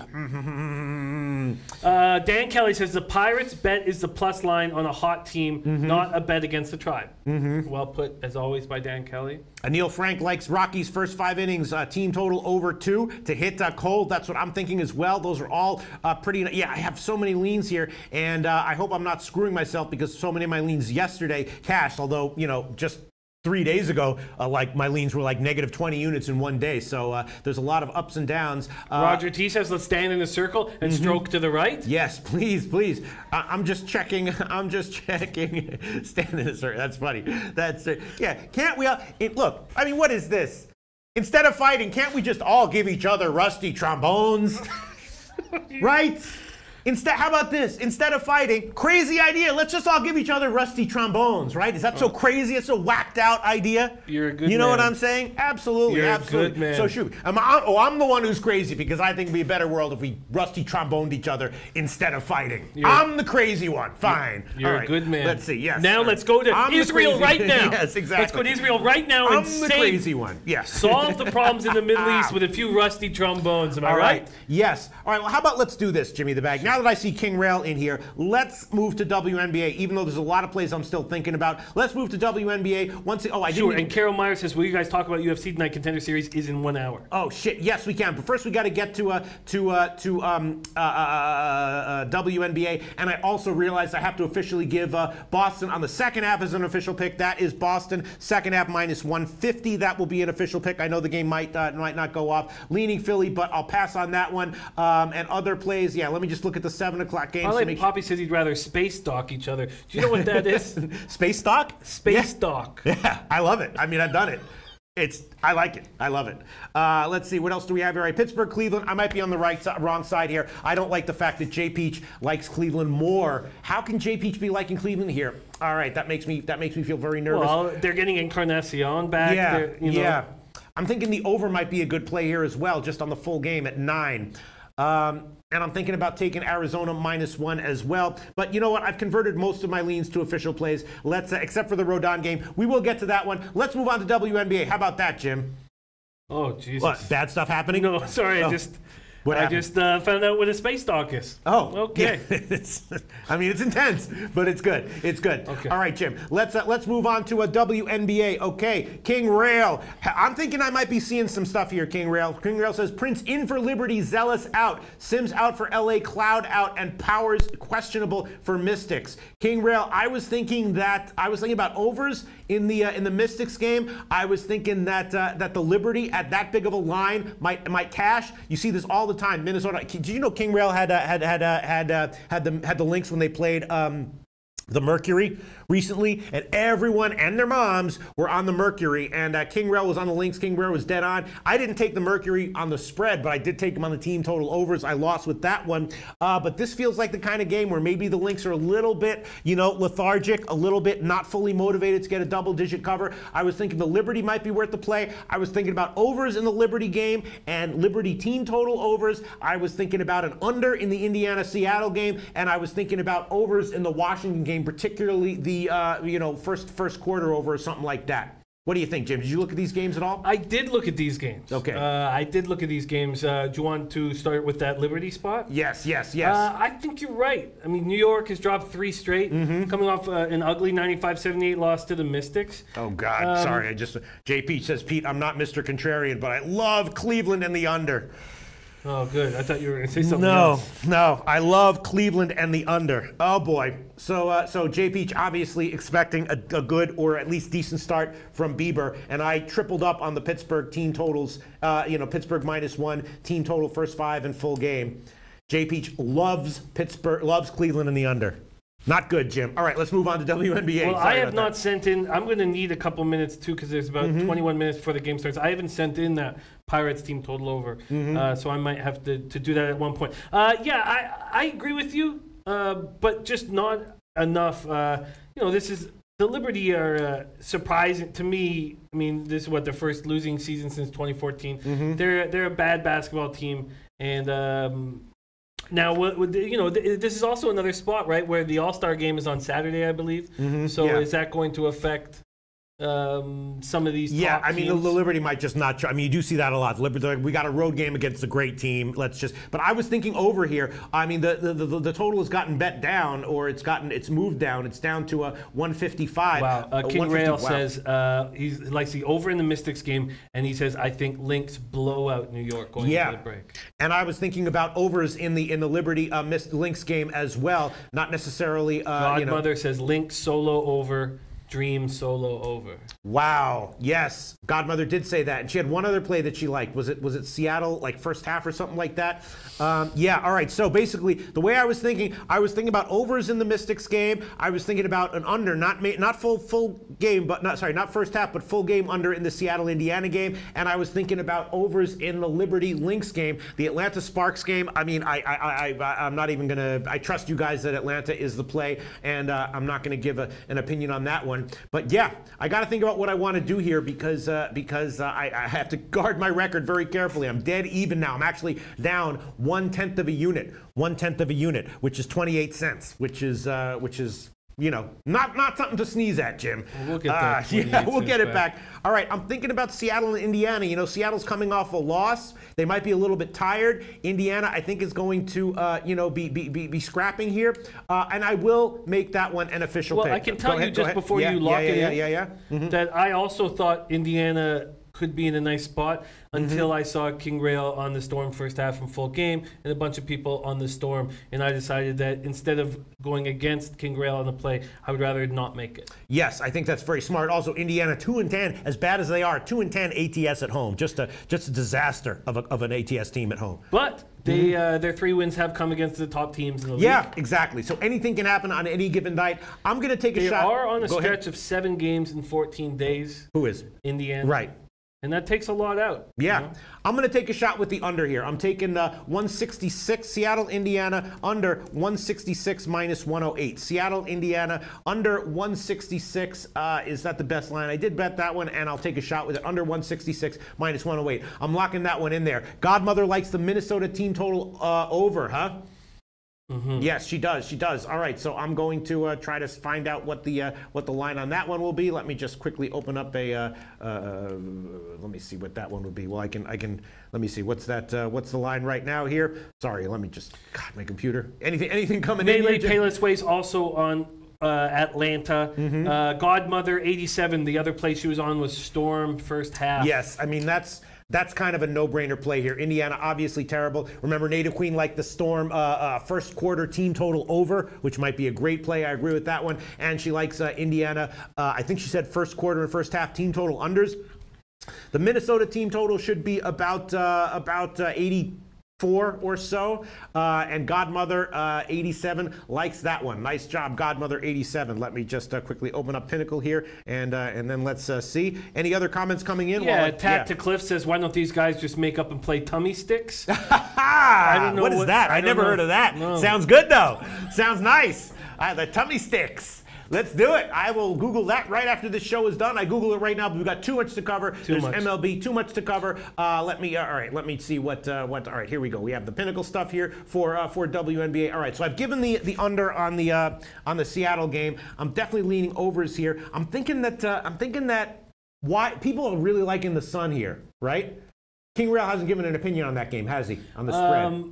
Dan Kelly says the Pirates bet is the plus line on a hot team, not a bet against the Tribe. Well put, as always, by Dan Kelly. Anil Frank likes Rockies' first 5 innings, team total over 2 to hit cold. That's what I'm thinking as well. Those are all pretty. Yeah, I have so many leans here, and I hope I'm not screwing myself because so many of my leans yesterday cashed. Although just 3 days ago, like my leans were like negative 20 units in one day. So there's a lot of ups and downs. Roger T says, let's stand in a circle and stroke to the right. Yes, please. I'm just checking. Stand in a circle. That's funny. Yeah. Can't we? Look, I mean, what is this? Instead of fighting, can't we just all give each other rusty trombones? Right? How about this? Instead of fighting, crazy idea. Let's just all give each other rusty trombones, right? Is that so crazy? It's a whacked out idea. You're a good man. You know what I'm saying? Absolutely. You're a good man. So shoot. I'm the one who's crazy because I think it'd be a better world if we rusty tromboned each other instead of fighting. I'm the crazy one. Fine. You're a good man. Let's see. Yes. Now let's go to Israel right now. Yes, exactly. Let's go to Israel right now and I'm the crazy one. Yes. Solve the problems in the Middle East with a few rusty trombones. Am I right? Yes. All right. Well, how about let's do this, Jimmy the Bag. Now that I see King Rail in here, let's move to WNBA. Even though there's a lot of plays I'm still thinking about, let's move to WNBA. And Carol Meyer says, "Will you guys talk about UFC Tonight? Contender Series is in 1 hour." Oh shit! Yes, we can. But first, we got to get to WNBA. And I also realized I have to officially give Boston on the second half as an official pick. That is Boston second half minus 150. That will be an official pick. I know the game might not go off. Leaning Philly, but I'll pass on that one. And other plays, yeah. Let me just look at the 7 o'clock game. Poppy says he'd rather space dock each other. Do you know what that is? Space dock? Space dock. Yeah, I love it. I mean, I've done it. I like it. I love it. Let's see. What else do we have here? Right, Pittsburgh, Cleveland. I might be on the wrong side here. I don't like the fact that Jay Peach likes Cleveland more. How can Jay Peach be liking Cleveland here? All right, that makes me feel very nervous. Well, they're getting Encarnacion back. Yeah. I'm thinking the over might be a good play here as well, just on the full game at 9. And I'm thinking about taking Arizona -1 as well. But you know what? I've converted most of my leans to official plays. Let's, except for the Rodon game. We will get to that one. Let's move on to WNBA. How about that, Jim? Oh, Jesus. What, bad stuff happening? No, sorry. I just found out what a space dock is. Oh, okay. Yeah. I mean, it's intense, but it's good. It's good. Okay. All right, Jim. Let's move on to a WNBA. Okay, King Rail. I'm thinking I might be seeing some stuff here. King Rail. King Rail says Prince in for Liberty, Zealous out, Sims out for LA, Cloud out, and Powers questionable for Mystics. King Rail. I was thinking about overs in the Mystics game. I was thinking that the Liberty at that big of a line might cash. You see this all the time. Minnesota. Did you know King Rail had the Lynx when they played the Mercury recently, and everyone and their moms were on the Mercury, and King Rail was on the Lynx. King Rail was dead on. I didn't take the Mercury on the spread, but I did take him on the team total overs. I lost with that one, but this feels like the kind of game where maybe the Lynx are a little bit, lethargic, a little bit not fully motivated to get a double-digit cover. I was thinking the Liberty might be worth the play. I was thinking about overs in the Liberty game and Liberty team total overs. I was thinking about an under in the Indiana-Seattle game, and I was thinking about overs in the Washington game, particularly the first quarter over or something like that. What do you think, Jim? Did you look at these games at all? I did look at these games. Okay. I did look at these games. Do you want to start with that Liberty spot? Yes. I think you're right. I mean, New York has dropped 3 straight, coming off an ugly 95-78 loss to the Mystics. Oh, God. Sorry. JP says, Pete, I'm not Mr. Contrarian, but I love Cleveland and the under. Oh, good. I thought you were going to say something else. No. I love Cleveland and the under. Oh, boy. So JP obviously expecting a good or at least decent start from Bieber, and I tripled up on the Pittsburgh team totals, Pittsburgh -1, team total first 5 in full game. JP loves Cleveland and the under. Not good, Jim. All right, let's move on to WNBA. Well, I have not sent in. I'm going to need a couple minutes, too, because there's about 21 minutes before the game starts. I haven't sent in that Pirates team total over, so I might have to do that at one point. I agree with you, but just not enough. This is the Liberty are surprising to me. I mean, this is their first losing season since 2014. They're a bad basketball team, and now, this is also another spot, right, where the All-Star game is on Saturday, I believe. Is that going to affect some of these top teams? The Liberty might just not. You do see that a lot. We got a road game against a great team. But I was thinking over here. I mean, the total has gotten bet down, or it's moved down. It's down to a 155. Wow. King Rail says he likes the over in the Mystics game, and he says I think Lynx blow out New York going into the break. And I was thinking about overs in the Liberty Lynx game as well. Not necessarily. Godmother says Lynx solo over. Dream solo over. Wow. Yes. Godmother did say that. And she had one other play that she liked. Was it Seattle, like first half or something like that? All right. So basically, the way I was thinking about overs in the Mystics game. I was thinking about an under, not full game, but not first half, but full game under in the Seattle Indiana game. And I was thinking about overs in the Liberty Lynx game, the Atlanta Sparks game. I mean, I'm not even gonna. I trust you guys that Atlanta is the play, and I'm not gonna give an opinion on that one. But yeah, I got to think about what I want to do here because I have to guard my record very carefully. I'm dead even now. I'm actually down 1/10 of a unit, which is 28 cents, which is not something to sneeze at, Jim. We'll get that. We'll get it back. All right, I'm thinking about Seattle and Indiana. Seattle's coming off a loss. They might be a little bit tired. Indiana, I think, is going to, be scrapping here, and I will make that one an official pick. Well, I can tell you just before you lock it in that I also thought Indiana could be in a nice spot until I saw King Rail on the Storm first half in full game and a bunch of people on the Storm, and I decided that instead of going against King Rail on the play, I would rather not make it. Yes, I think that's very smart. Also, Indiana 2-10, as bad as they are, 2-10 ATS at home, just a disaster of an ATS team at home. But they their 3 wins have come against the top teams in the league. Yeah, exactly. So anything can happen on any given night. I'm going to take a shot. They are on a stretch of 7 games in 14 days. Who is? Indiana. Right. And that takes a lot out. Yeah. You know? I'm going to take a shot with the under here. I'm taking 166, Seattle, Indiana, under 166 minus 108. Seattle, Indiana, under 166. Is that the best line? I did bet that one, and I'll take a shot with it. Under 166 minus 108. I'm locking that one in there. Godmother likes the Minnesota team total over, huh? Mm-hmm. Yes, she does. She does. All right, so I'm going to try to find out what the line on that one will be. Let me just quickly open up a. Let me see what that one would be. Well, I can. Let me see. What's that? What's the line right now here? Sorry, let me just. God, my computer. Anything coming in? Melee Payless Ways also on Atlanta. Mm-hmm. Godmother 87. The other place she was on was Storm first half. Yes, I mean that's kind of a no-brainer play here. Indiana, obviously terrible. Remember, Native Queen liked the Storm first quarter team total over, which might be a great play. I agree with that one. And she likes Indiana. I think she said first quarter and first half team total unders. The Minnesota team total should be about 84 or so. And Godmother 87 likes that one. Nice job, Godmother 87. Let me just quickly open up Pinnacle here, and then let's see. Any other comments coming in? Yeah, to Cliff says, why don't these guys just make up and play tummy sticks? I don't know what is that? I never heard of that. No. Sounds good, though. Sounds nice. The tummy sticks. Let's do it. I will Google that right after this show is done. I Google it right now, but we've got too much to cover. There's MLB, too much to cover. Let me see what, all right, here we go. We have the Pinnacle stuff here for WNBA. All right, so I've given the under on the Seattle game. I'm definitely leaning overs here. I'm thinking that why people are really liking the Sun here, right? King Real hasn't given an opinion on that game, has he? On the spread.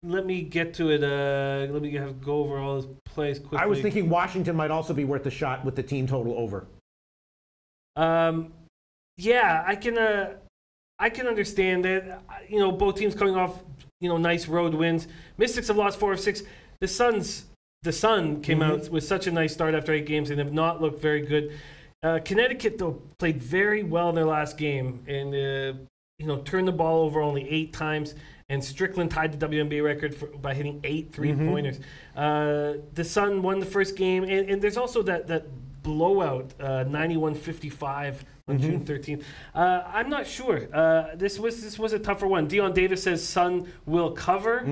Let me get to it. Let me go over all those plays quickly. I was thinking Washington might also be worth a shot with the team total over. Yeah, I can understand that. You know, both teams coming off nice road wins. Mystics have lost 4 of 6. The Sun came out with such a nice start after 8 games and have not looked very good. Connecticut though played very well in their last game and turned the ball over only 8 times. And Strickland tied the WNBA record by hitting 8 3-pointers. The Sun won the first game, and there's also that blowout, 91-55 on June 13th. I'm not sure. This was a tougher one. Dion Davis says Sun will cover.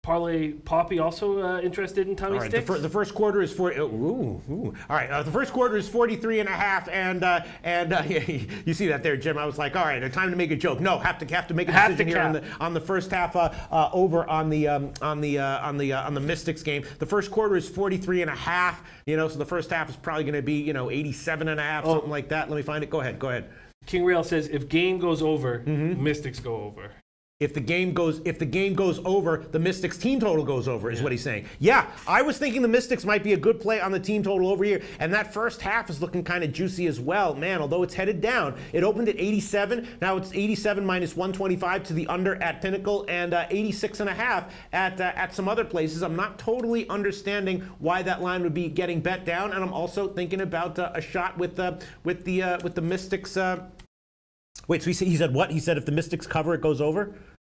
Parlay Poppy also interested in tummy sticks. The first quarter is 40. All right, the first quarter is 43.5, and you see that there, Jim. I was like, all right, time to make a joke. No, have to make a decision here on the first half over on the Mystics game. The first quarter is 43.5. So the first half is probably going to be 87.5, something like that. Let me find it. Go ahead. King Real says if game goes over, Mystics go over. If the game goes over, the Mystics team total goes over, is what he's saying. Yeah, I was thinking the Mystics might be a good play on the team total over here. And that first half is looking kind of juicy as well. Man, although it's headed down. It opened at 87. Now it's 87 minus 125 to the under at Pinnacle and 86.5 at some other places. I'm not totally understanding why that line would be getting bet down. And I'm also thinking about a shot with the Mystics. Wait, so he said what? He said if the Mystics cover, it goes over?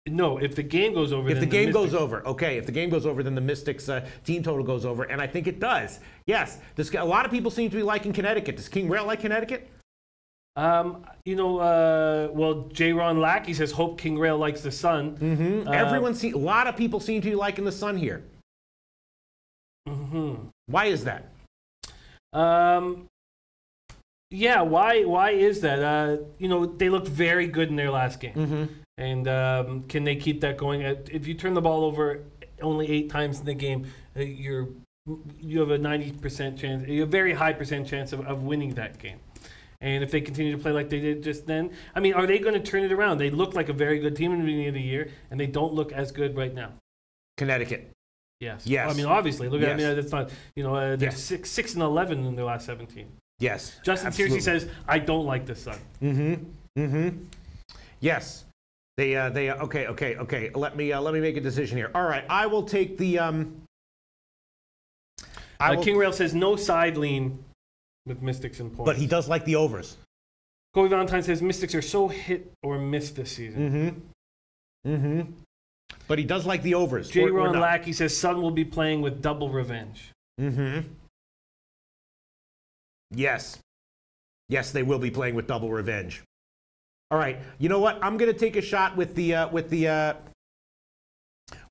No, if the game goes over. If the game goes over, okay. If the game goes over, then the Mystics team total goes over, and I think it does. Yes, a lot of people seem to be liking Connecticut. Does King Rail like Connecticut? Well, J. Ron Lackey says hope King Rail likes the Sun. A lot of people seem to be liking the Sun here. Why is that? Yeah, why is that? They looked very good in their last game. And can they keep that going? If you turn the ball over only 8 times in the game, you have a 90% chance, a very high percent chance of winning that game. And if they continue to play like they did just then, I mean, are they going to turn it around? They look like a very good team in the beginning of the year, and they don't look as good right now. Connecticut. Yes. I mean, obviously, look at that's not. They're 6-11 in their last 17. Yes. Justin Searcy says, I don't like the Sun. Yes. They okay. Let me make a decision here. All right, I will take the King Rail says no side lean with Mystics and points. But he does like the overs. Kobe Valentine says Mystics are so hit or miss this season. But he does like the overs. J. Ron Lackey says Sun will be playing with double revenge. Yes. Yes, they will be playing with double revenge. All right. You know what? I'm going to take a shot with the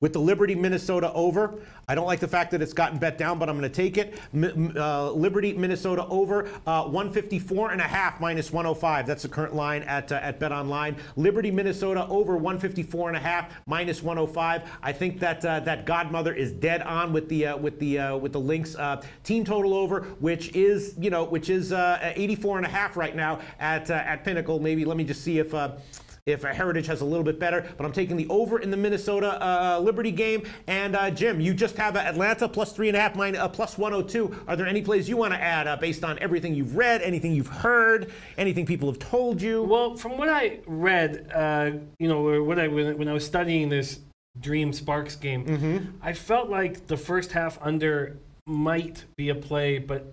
Liberty Minnesota over. I don't like the fact that it's gotten bet down, but I'm going to take it. Liberty Minnesota over 154.5 minus 105. That's the current line at BetOnline. Liberty Minnesota over 154.5 minus 105. I think that that Godmother is dead on with the links. Team total over, which is 84.5 right now at Pinnacle. Maybe let me just see if Heritage has a little bit better, but I'm taking the over in the Minnesota Liberty game. And Jim, you just have Atlanta plus 3.5, plus 102. Are there any plays you want to add based on everything you've read, anything you've heard, anything people have told you? Well, from what I read, when I was studying this Dream Sparks game, I felt like the first half under might be a play, but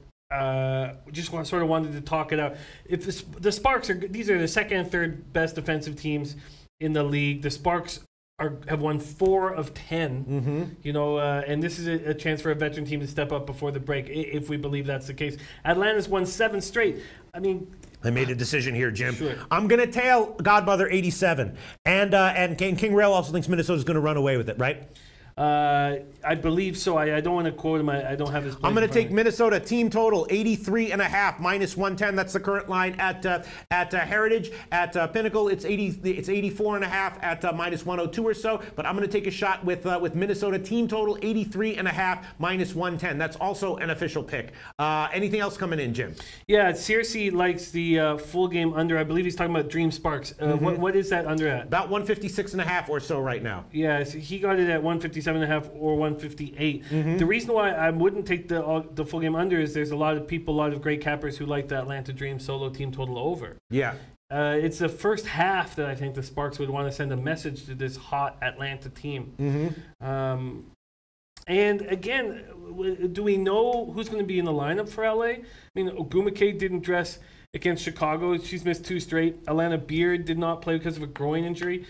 just sort of wanted to talk it out. If the Sparks these are the second and third best defensive teams in the league. The Sparks have won 4 of 10. And this is a chance for a veteran team to step up before the break, if we believe that's the case. Atlanta's won 7 straight. I mean, I made a decision here, Jim. Sure. I'm going to tail Godmother 87, and King Rail also thinks Minnesota's going to run away with it, right? I believe so. I don't want to quote him. I don't have his. I'm going to take Minnesota team total 83.5 minus 110. That's the current line at Heritage. At Pinnacle, it's 84.5 at minus 102 or so. But I'm going to take a shot with Minnesota team total 83.5 minus 110. That's also an official pick. Anything else coming in, Jim? Yeah, Searcy likes the full game under. I believe he's talking about Dream Sparks. What is that under at? About 156.5 or so right now. Yeah, so he got it at 157.5 or 158. The reason why I wouldn't take the full game under is there's a lot of great cappers who like the Atlanta Dream solo team total over. Yeah. It's the first half that I think the Sparks would want to send a message to this hot Atlanta team. And again, do we know who's going to be in the lineup for LA? I mean, Ogumake didn't dress against Chicago. She's missed 2 straight. Alana Beard did not play because of a groin injury.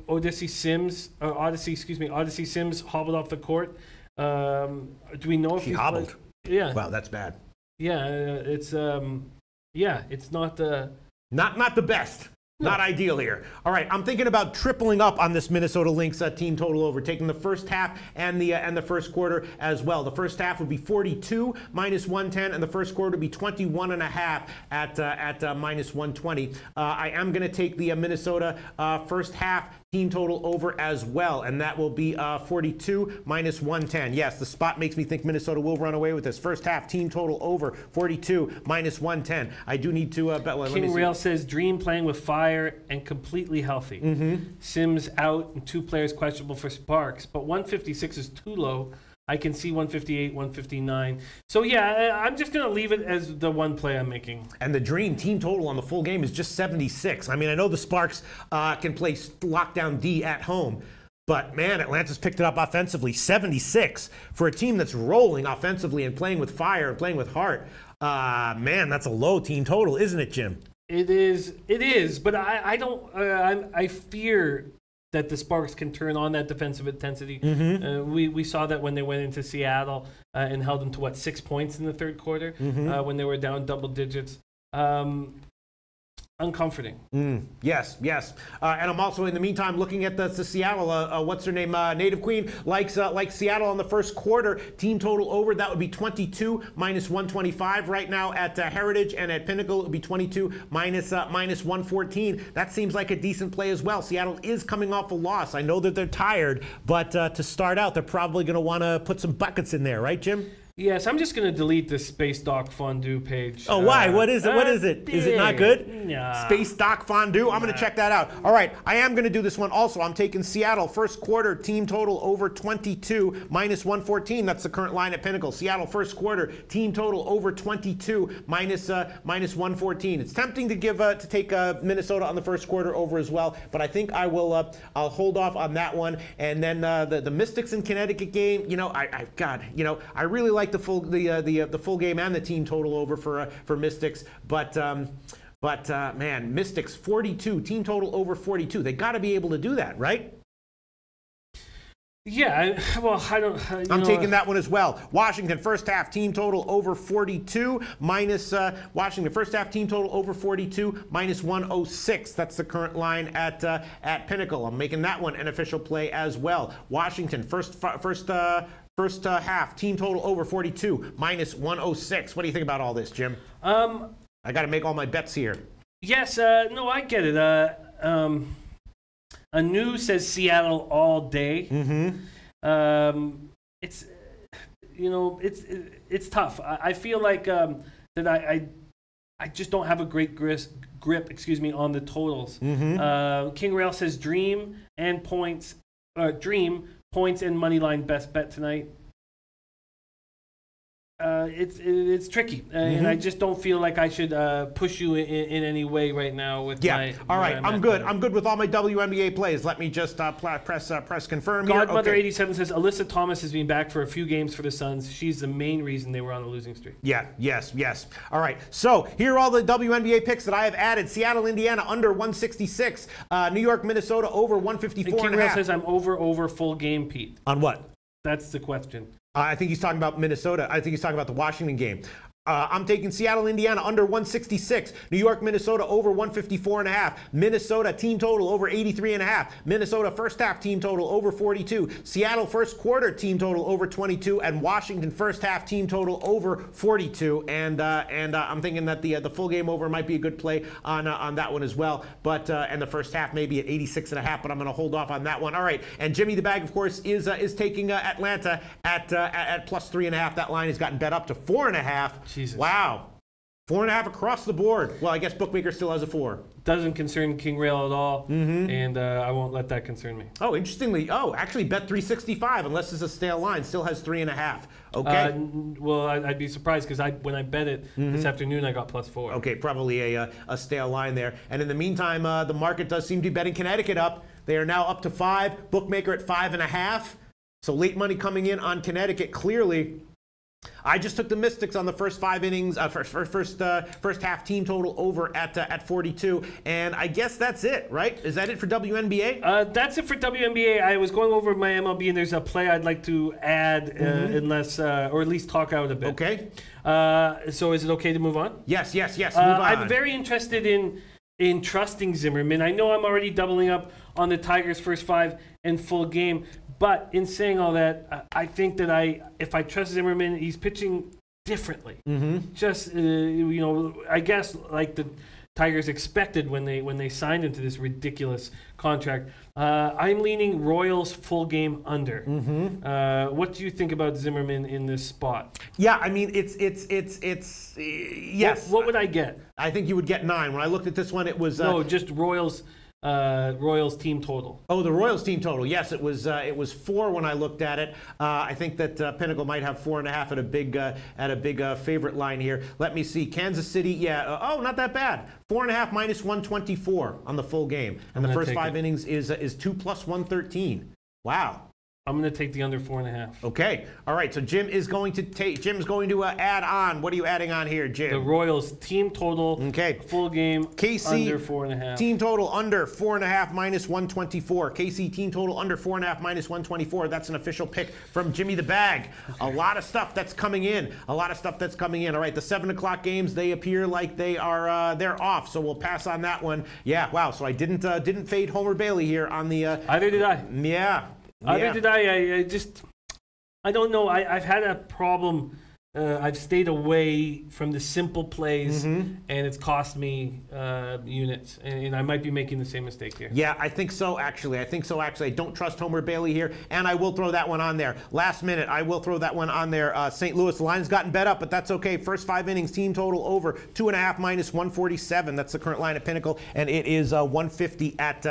Odyssey Sims hobbled off the court. Do we know if she hobbled? Yeah. Wow, that's bad. Yeah, it's not the best. Not ideal here. All right, I'm thinking about tripling up on this Minnesota Lynx team total over, taking the first half and the first quarter as well. The first half would be 42 minus 110, and the first quarter would be 21.5 at minus 120. I am going to take the Minnesota first half team total over as well, and that will be 42 minus 110. Yes, the spot makes me think Minnesota will run away with this. First half team total over 42 minus 110. I do need to bet. King Rail says Dream playing with fire and completely healthy. Sims out and 2 players questionable for Sparks, but 156 is too low. I can see 158, 159. So yeah, I'm just going to leave it as the one play I'm making. And the Dream team total on the full game is just 76. I mean, I know the Sparks can play lockdown D at home, but man, Atlanta's picked it up offensively. 76 for a team that's rolling offensively and playing with fire and playing with heart. Man, that's a low team total, isn't it, Jim? It is, but I fear that the Sparks can turn on that defensive intensity. We saw that when they went into Seattle and held them to 6 points in the third quarter when they were down double digits. Uncomforting. Yes. And I'm also, in the meantime, looking at the Seattle, what's her name, Native Queen, likes Seattle in the first quarter. Team total over, that would be 22 minus 125 right now at Heritage, and at Pinnacle, it would be 22 minus 114. That seems like a decent play as well. Seattle is coming off a loss. I know that they're tired, but to start out, they're probably going to want to put some buckets in there, right, Jim? Yes, I'm just going to delete this Space Doc Fondue page. Oh, why? What is it? What is it? Is it not good? Yeah. Space Doc Fondue? I'm going to check that out. All right, I am going to do this one also. I'm taking Seattle first quarter team total over 22 minus 114. That's the current line at Pinnacle. Seattle first quarter team total over 22 minus 114. It's tempting to take Minnesota on the first quarter over as well, but I think I will. I'll hold off on that one. And then the Mystics in Connecticut game. I really like the full game and the team total over for Mystics, but man, Mystics 42 team total over 42. They got to be able to do that, right? Yeah, I don't. I'm taking that one as well. Washington first half team total over 42 minus Washington first half team total over 42 minus 106. That's the current line at Pinnacle. I'm making that one an official play as well. Washington first half team total over 42 minus 106. What do you think about all this, Jim? I got to make all my bets here. Yes, no, I get it. Anu says Seattle all day. It's it's tough. I feel like that I just don't have a great grip. Excuse me, on the totals. King Rail says Dream points and money line best bet tonight. It's tricky, and I just don't feel like I should push you in any way right now. With my, all right, I'm good. I'm good with all my WNBA plays. Let me just press confirm. Godmother 87 says Alyssa Thomas has been back for a few games for the Suns. She's the main reason they were on a losing streak. Yes. All right, so here are all the WNBA picks that I have added. Seattle, Indiana under 166. New York, Minnesota over 154. And King Rail says I'm over full game, Pete. On what? That's the question. I think he's talking about Minnesota. I think he's talking about the Washington game. I'm taking Seattle, Indiana under 166. New York, Minnesota over 154.5. Minnesota team total over 83.5. Minnesota first half team total over 42. Seattle first quarter team total over 22, and Washington first half team total over 42. And I'm thinking that the full game over might be a good play on that one as well. But and the first half maybe at 86.5. But I'm going to hold off on that one. All right. And Jimmy the Bag, of course, is taking Atlanta at plus 3.5. That line has gotten bet up to 4.5. Jesus. Wow. 4.5 across the board. Well, I guess Bookmaker still has a 4. Doesn't concern King Rail at all, and I won't let that concern me. Oh, interestingly, actually Bet 365, unless it's a stale line, still has 3.5. Okay. Well, I'd be surprised because when I bet it this afternoon, I got plus 4. Okay, probably a stale line there. And in the meantime, the market does seem to be betting Connecticut up. They are now up to 5. Bookmaker at 5.5. So late money coming in on Connecticut clearly. I just took the Mystics on the first 5 innings, first half team total over at 42, and I guess that's it, right? Is that it for WNBA? That's it for WNBA. I was going over my MLB, and there's a play I'd like to add, unless or at least talk out a bit. Okay. So is it okay to move on? Yes. Move on. I'm very interested in trusting Zimmerman. I know I'm already doubling up on the Tigers' first 5 and full game. But in saying all that, I think that if I trust Zimmerman, he's pitching differently. Just I guess like the Tigers expected when they signed him to this ridiculous contract. I'm leaning Royals full game under. What do you think about Zimmerman in this spot? Yeah, I mean it's yes. What would I get? I think you would get 9. When I looked at this one, it was no, just Royals. Royals team total. Oh, the Royals team total. Yes, it was 4 when I looked at it. I think that Pinnacle might have 4.5 at a big favorite line here. Let me see. Kansas City. Yeah. Not that bad. 4.5 minus 124 on the full game, and the first 5 innings is 2 plus 113. Wow. I'm going to take the under 4.5. Okay. All right. So Jim's going to add on. What are you adding on here, Jim? The Royals team total. Okay. Full game. KC under 4.5. Team total under 4.5 minus 124. KC team total under 4.5 minus 124. That's an official pick from Jimmy the Bag. Okay. A lot of stuff that's coming in. All right. The 7:00 games, they appear like they're off. So we'll pass on that one. Yeah. Wow. So I didn't fade Homer Bailey here on the. Either did I. Yeah. Either did I don't know. I've had a problem. I've stayed away from the simple plays, and it's cost me units. And I might be making the same mistake here. Yeah, I think so, actually. I don't trust Homer Bailey here, and I will throw that one on there. Last minute, I will throw that one on there. St. Louis, the line's gotten bet up, but that's okay. First 5 innings, team total over 2.5 minus 147. That's the current line at Pinnacle, and it is 150 at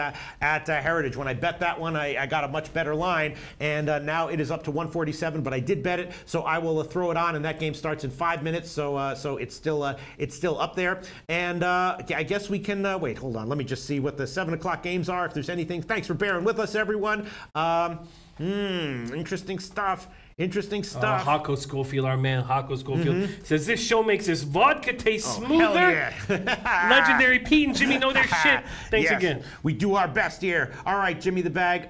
Heritage. When I bet that one, I got a much better line, and now it is up to 147, but I did bet it, so I will throw it on, and that game starts in 5 minutes, so it's still up there. And I guess we can wait. Hold on, let me just see what the 7:00 games are. If there's anything, thanks for bearing with us, everyone. Interesting stuff. Hako Schofield, our man Hako Schofield, says this show makes his vodka taste smoother. Yeah. Legendary Pete and Jimmy know their shit. Thanks again. We do our best here. All right, Jimmy the Bag.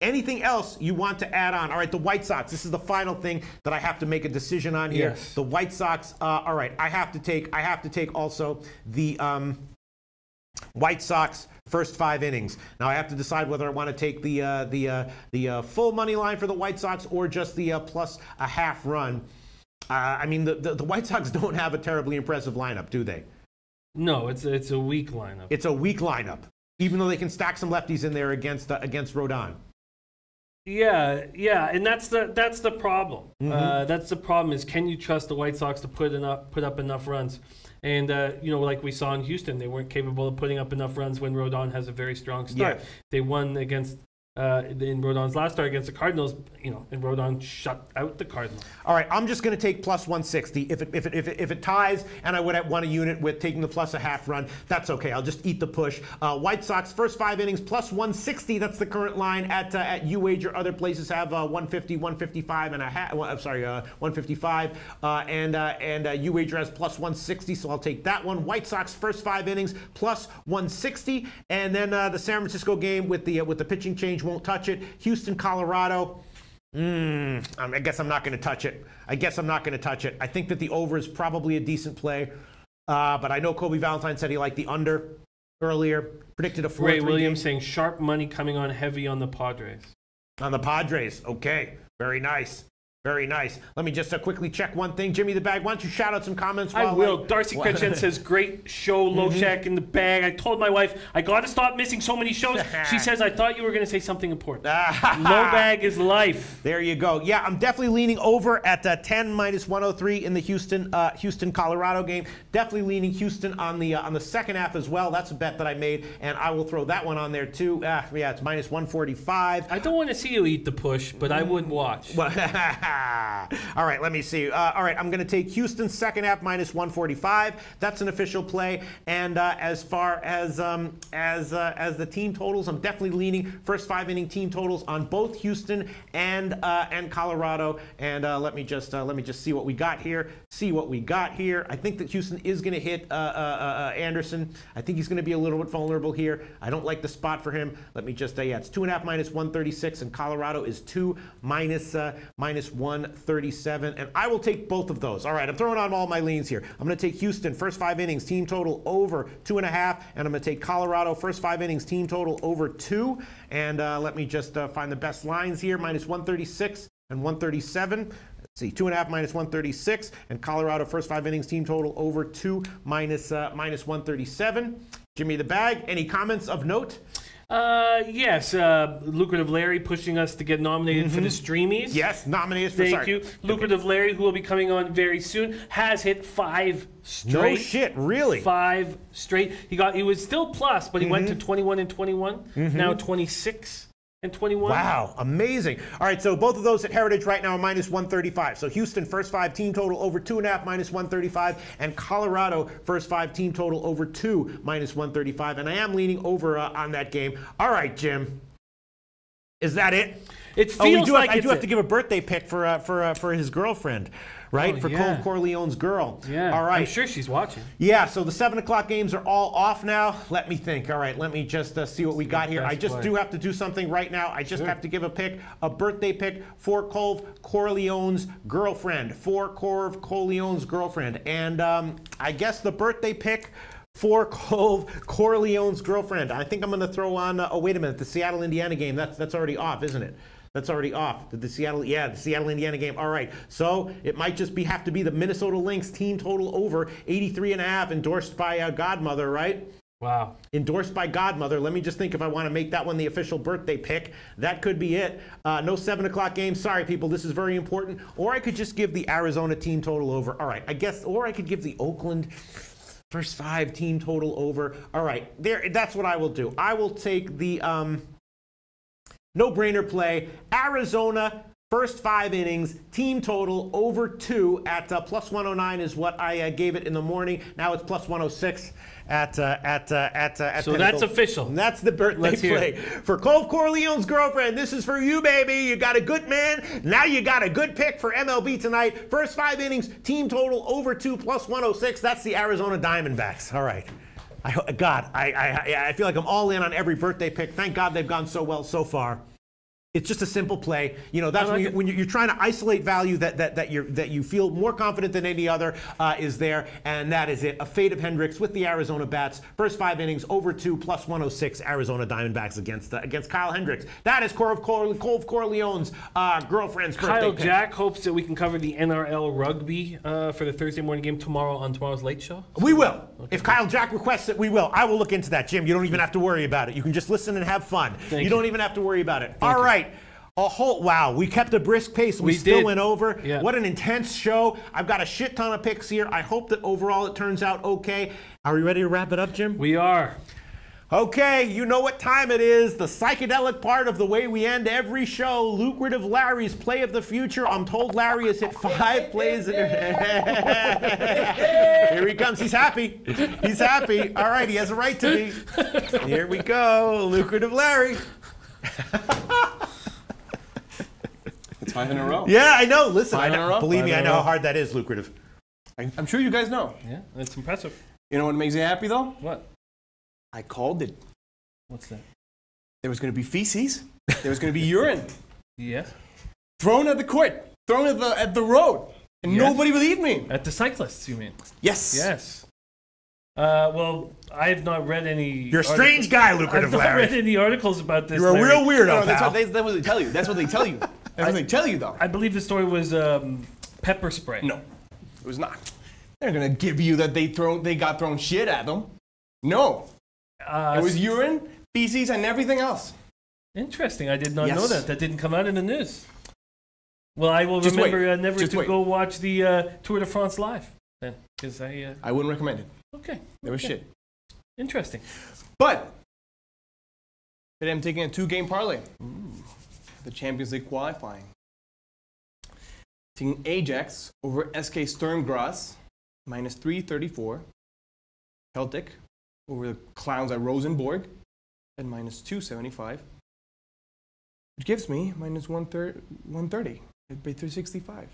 Anything else you want to add on? All right, the White Sox. This is the final thing that I have to make a decision on here. Yes. The White Sox. All right, I have to take also the White Sox first 5 innings. Now I have to decide whether I want to take the full money line for the White Sox or just the plus a half run. I mean, the White Sox don't have a terribly impressive lineup, do they? No, it's a weak lineup. It's a weak lineup, even though they can stack some lefties in there against Rodon. Yeah, and that's the problem. That's the problem is, can you trust the White Sox to put up enough runs? And like we saw in Houston, they weren't capable of putting up enough runs when Rodon has a very strong start. Yeah. They won against in Rodon's last start against the Cardinals, and Rodon shut out the Cardinals. All right, I'm just going to take plus 160. If it ties, and I would want a unit with taking the plus a half run, that's okay. I'll just eat the push. White Sox first 5 innings plus 160. That's the current line at UWager. Other places have 150, 155 and a half. 155, and UWager has plus 160. So I'll take that one. White Sox first 5 innings plus 160, and then the San Francisco game with the pitching change. Won't touch it. Houston, Colorado. I guess I'm not going to touch it. I think that the over is probably a decent play. But I know Kobe Valentine said he liked the under earlier. Predicted a 4-3 Ray Williams game. saying sharp money coming on heavy on the Padres. On the Padres. Okay. Very nice. Very nice. Let me just quickly check one thing. Jimmy the Bag, why don't you shout out some comments? I will. Darcy Kretchen says, great show, Loshak in the bag. I told my wife, I got to stop missing so many shows. She says, I thought you were going to say something important. Low bag is life. There you go. Yeah, I'm definitely leaning over at 10 minus 103 in the Houston Colorado game. Definitely leaning Houston on the second half as well. That's a bet that I made, and I will throw that one on there too. Yeah, it's minus 145. I don't want to see you eat the push, but I would watch. All right, let me see. All right, I'm going to take Houston second half minus 145. That's an official play. And as far as the team totals, I'm definitely leaning first 5 inning team totals on both Houston and Colorado. And let me just see what we got here. I think that Houston is going to hit Anderson. I think he's going to be a little bit vulnerable here. I don't like the spot for him. Let me just it's 2.5 minus 136, and Colorado is 2 minus 137, and I will take both of those. All right, I'm throwing on all my leans here. I'm going to take Houston first 5 innings team total over 2.5, and I'm going to take Colorado first 5 innings team total over 2. And let me just find the best lines here: minus 136 and 137. Let's see, 2.5 minus 136, and Colorado first 5 innings team total over 2 minus 137. Jimmy the Bag, any comments of note? Yes, Lucrative Larry pushing us to get nominated for the Streamies. Yes, nominated for. Thank you. Lucrative Larry, who will be coming on very soon, has hit 5 straight. No shit, really? 5 straight. He was still plus, but he went to 21 and 21. Now 26 and 21. Wow, amazing. All right, so both of those at Heritage right now are minus 135. So Houston first 5 team total over 2.5 minus 135, and Colorado first 5 team total over 2 minus 135. And I am leaning over on that game. All right, Jim. Is that it? It feels like I do have to give a birthday pick for his girlfriend, right? For Cole Corleone's girl. Yeah. All right. I'm sure she's watching. Yeah. So the 7 o'clock games are all off now. Let me think. All right. Let me just see what we got here. I just do have to do something right now. I just have to give a birthday pick for Cole Corleone's girlfriend. And I guess the birthday pick for Corleone's girlfriend, I think I'm going to throw on. Oh, wait a minute. The Seattle Indiana game. That's already off, isn't it? That's already off. The Seattle Indiana game. All right. So it might just have to be the Minnesota Lynx team total over 83.5, endorsed by Godmother, right? Wow. Endorsed by Godmother. Let me just think if I want to make that one the official birthday pick. That could be it. No 7 o'clock game. Sorry, people. This is very important. Or I could just give the Arizona team total over. All right. I guess. Or I could give the Oakland first 5 team total over. All right. That's what I will do. I will take the no-brainer play. Arizona, first 5 innings, team total over 2 at plus 109 is what I gave it in the morning. Now it's plus 106 at So Pinnacle. that's official. And that's the birthday play for Cole Corleone's girlfriend. This is for you, baby. You got a good man. Now you got a good pick for MLB tonight. First 5 innings, team total over 2 plus 106. That's the Arizona Diamondbacks. All right. I feel like I'm all in on every birthday pick. Thank God they've gone so well so far. It's just a simple play. You know, that's when you're trying to isolate value that you feel more confident than any other is there, and that is it. A fade of Hendricks with the Arizona Bats. First 5 innings, over 2, plus 106 Arizona Diamondbacks against Kyle Hendricks. That is Cole Corleone's girlfriend's birthday. Kyle Jack hopes that we can cover the NRL rugby for the Thursday morning game tomorrow on tomorrow's Late Show. We will. Okay. If Kyle Jack requests it, we will. I will look into that, Jim. You don't even have to worry about it. You can just listen and have fun. You don't even have to worry about it. All right. Wow, we kept a brisk pace. We still went over. Yeah. What an intense show. I've got a shit ton of picks here. I hope that overall it turns out okay. Are we ready to wrap it up, Jim? We are. Okay, you know what time it is. The psychedelic part of the way we end every show. Lucrative Larry's Play of the Future. I'm told Larry has hit 5 plays. Here he comes. He's happy. He's happy. All right, he has a right to be. Here we go. Lucrative Larry. It's 5 in a row. Yeah, I know. Listen, believe me, I know how hard that is, lucrative. I'm sure you guys know. Yeah, that's impressive. You know what makes you happy, though? What? I called it. What's that? There was going to be feces. There was going to be urine. Yeah. Thrown at the court. Thrown at the road. And nobody believed me. At the cyclists, you mean? Yes. Yes. Well, I have not read any. You're a strange guy, lucrative Larry. I've not read any articles about this. You're a real weirdo, that's what they tell you. That's what they tell you. That's what they tell you, though. I believe the story was pepper spray. No, it was not. They're gonna give you that they got thrown shit at them. No, it was urine, feces, and everything else. Interesting. I did not know that. That didn't come out in the news. Well, I will remember never to go watch the Tour de France live then, because I wouldn't recommend it. Okay. There was shit. Interesting. But today I'm taking a 2-game parlay. The Champions League qualifying. Taking Ajax over SK Sturm Graz, minus 334. Celtic over the Clowns at Rosenborg at minus 275. Which gives me minus 130. I'd pay 365.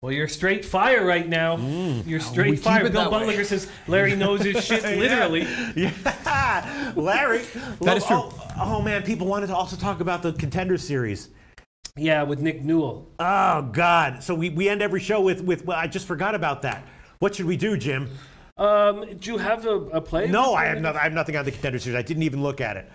Well, you're straight fire right now. You're straight fire. Bill Butler says Larry knows his shit literally. Yeah. Larry. That is true. Oh, man, people wanted to also talk about the Contender Series. Yeah, with Nick Newell. Oh, God. So we end every show with well, I just forgot about that. What should we do, Jim? Do you have a play? No, I have nothing on the Contender Series. I didn't even look at it.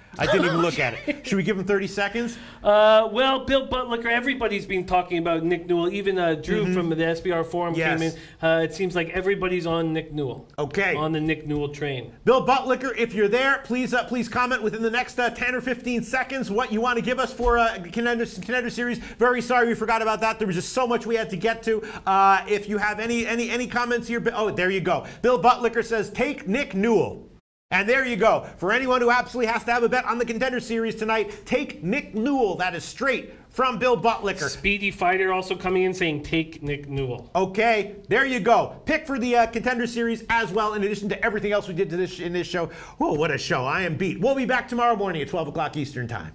Should we give him 30 seconds? Well, Bill Butler, everybody's been talking about Nick Newell. Even Drew from the SBR Forum came in. It seems like everybody's on Nick Newell. Okay. On the Nick Newell train. Bill Butler, if you're there, please comment within the next 10 or 15 seconds what you want to give us for Contender Series. Very sorry we forgot about that. There was just so much we had to get to. If you have any comments here, oh, there you go. Bill Butler says, take Nick Newell. And there you go. For anyone who absolutely has to have a bet on the Contender Series tonight, take Nick Newell. That is straight from Bill Butler. Speedy Fighter also coming in saying, take Nick Newell. Okay, there you go. Pick for the Contender Series as well, in addition to everything else we did in this show. Whoa, what a show. I am beat. We'll be back tomorrow morning at 12 o'clock Eastern Time.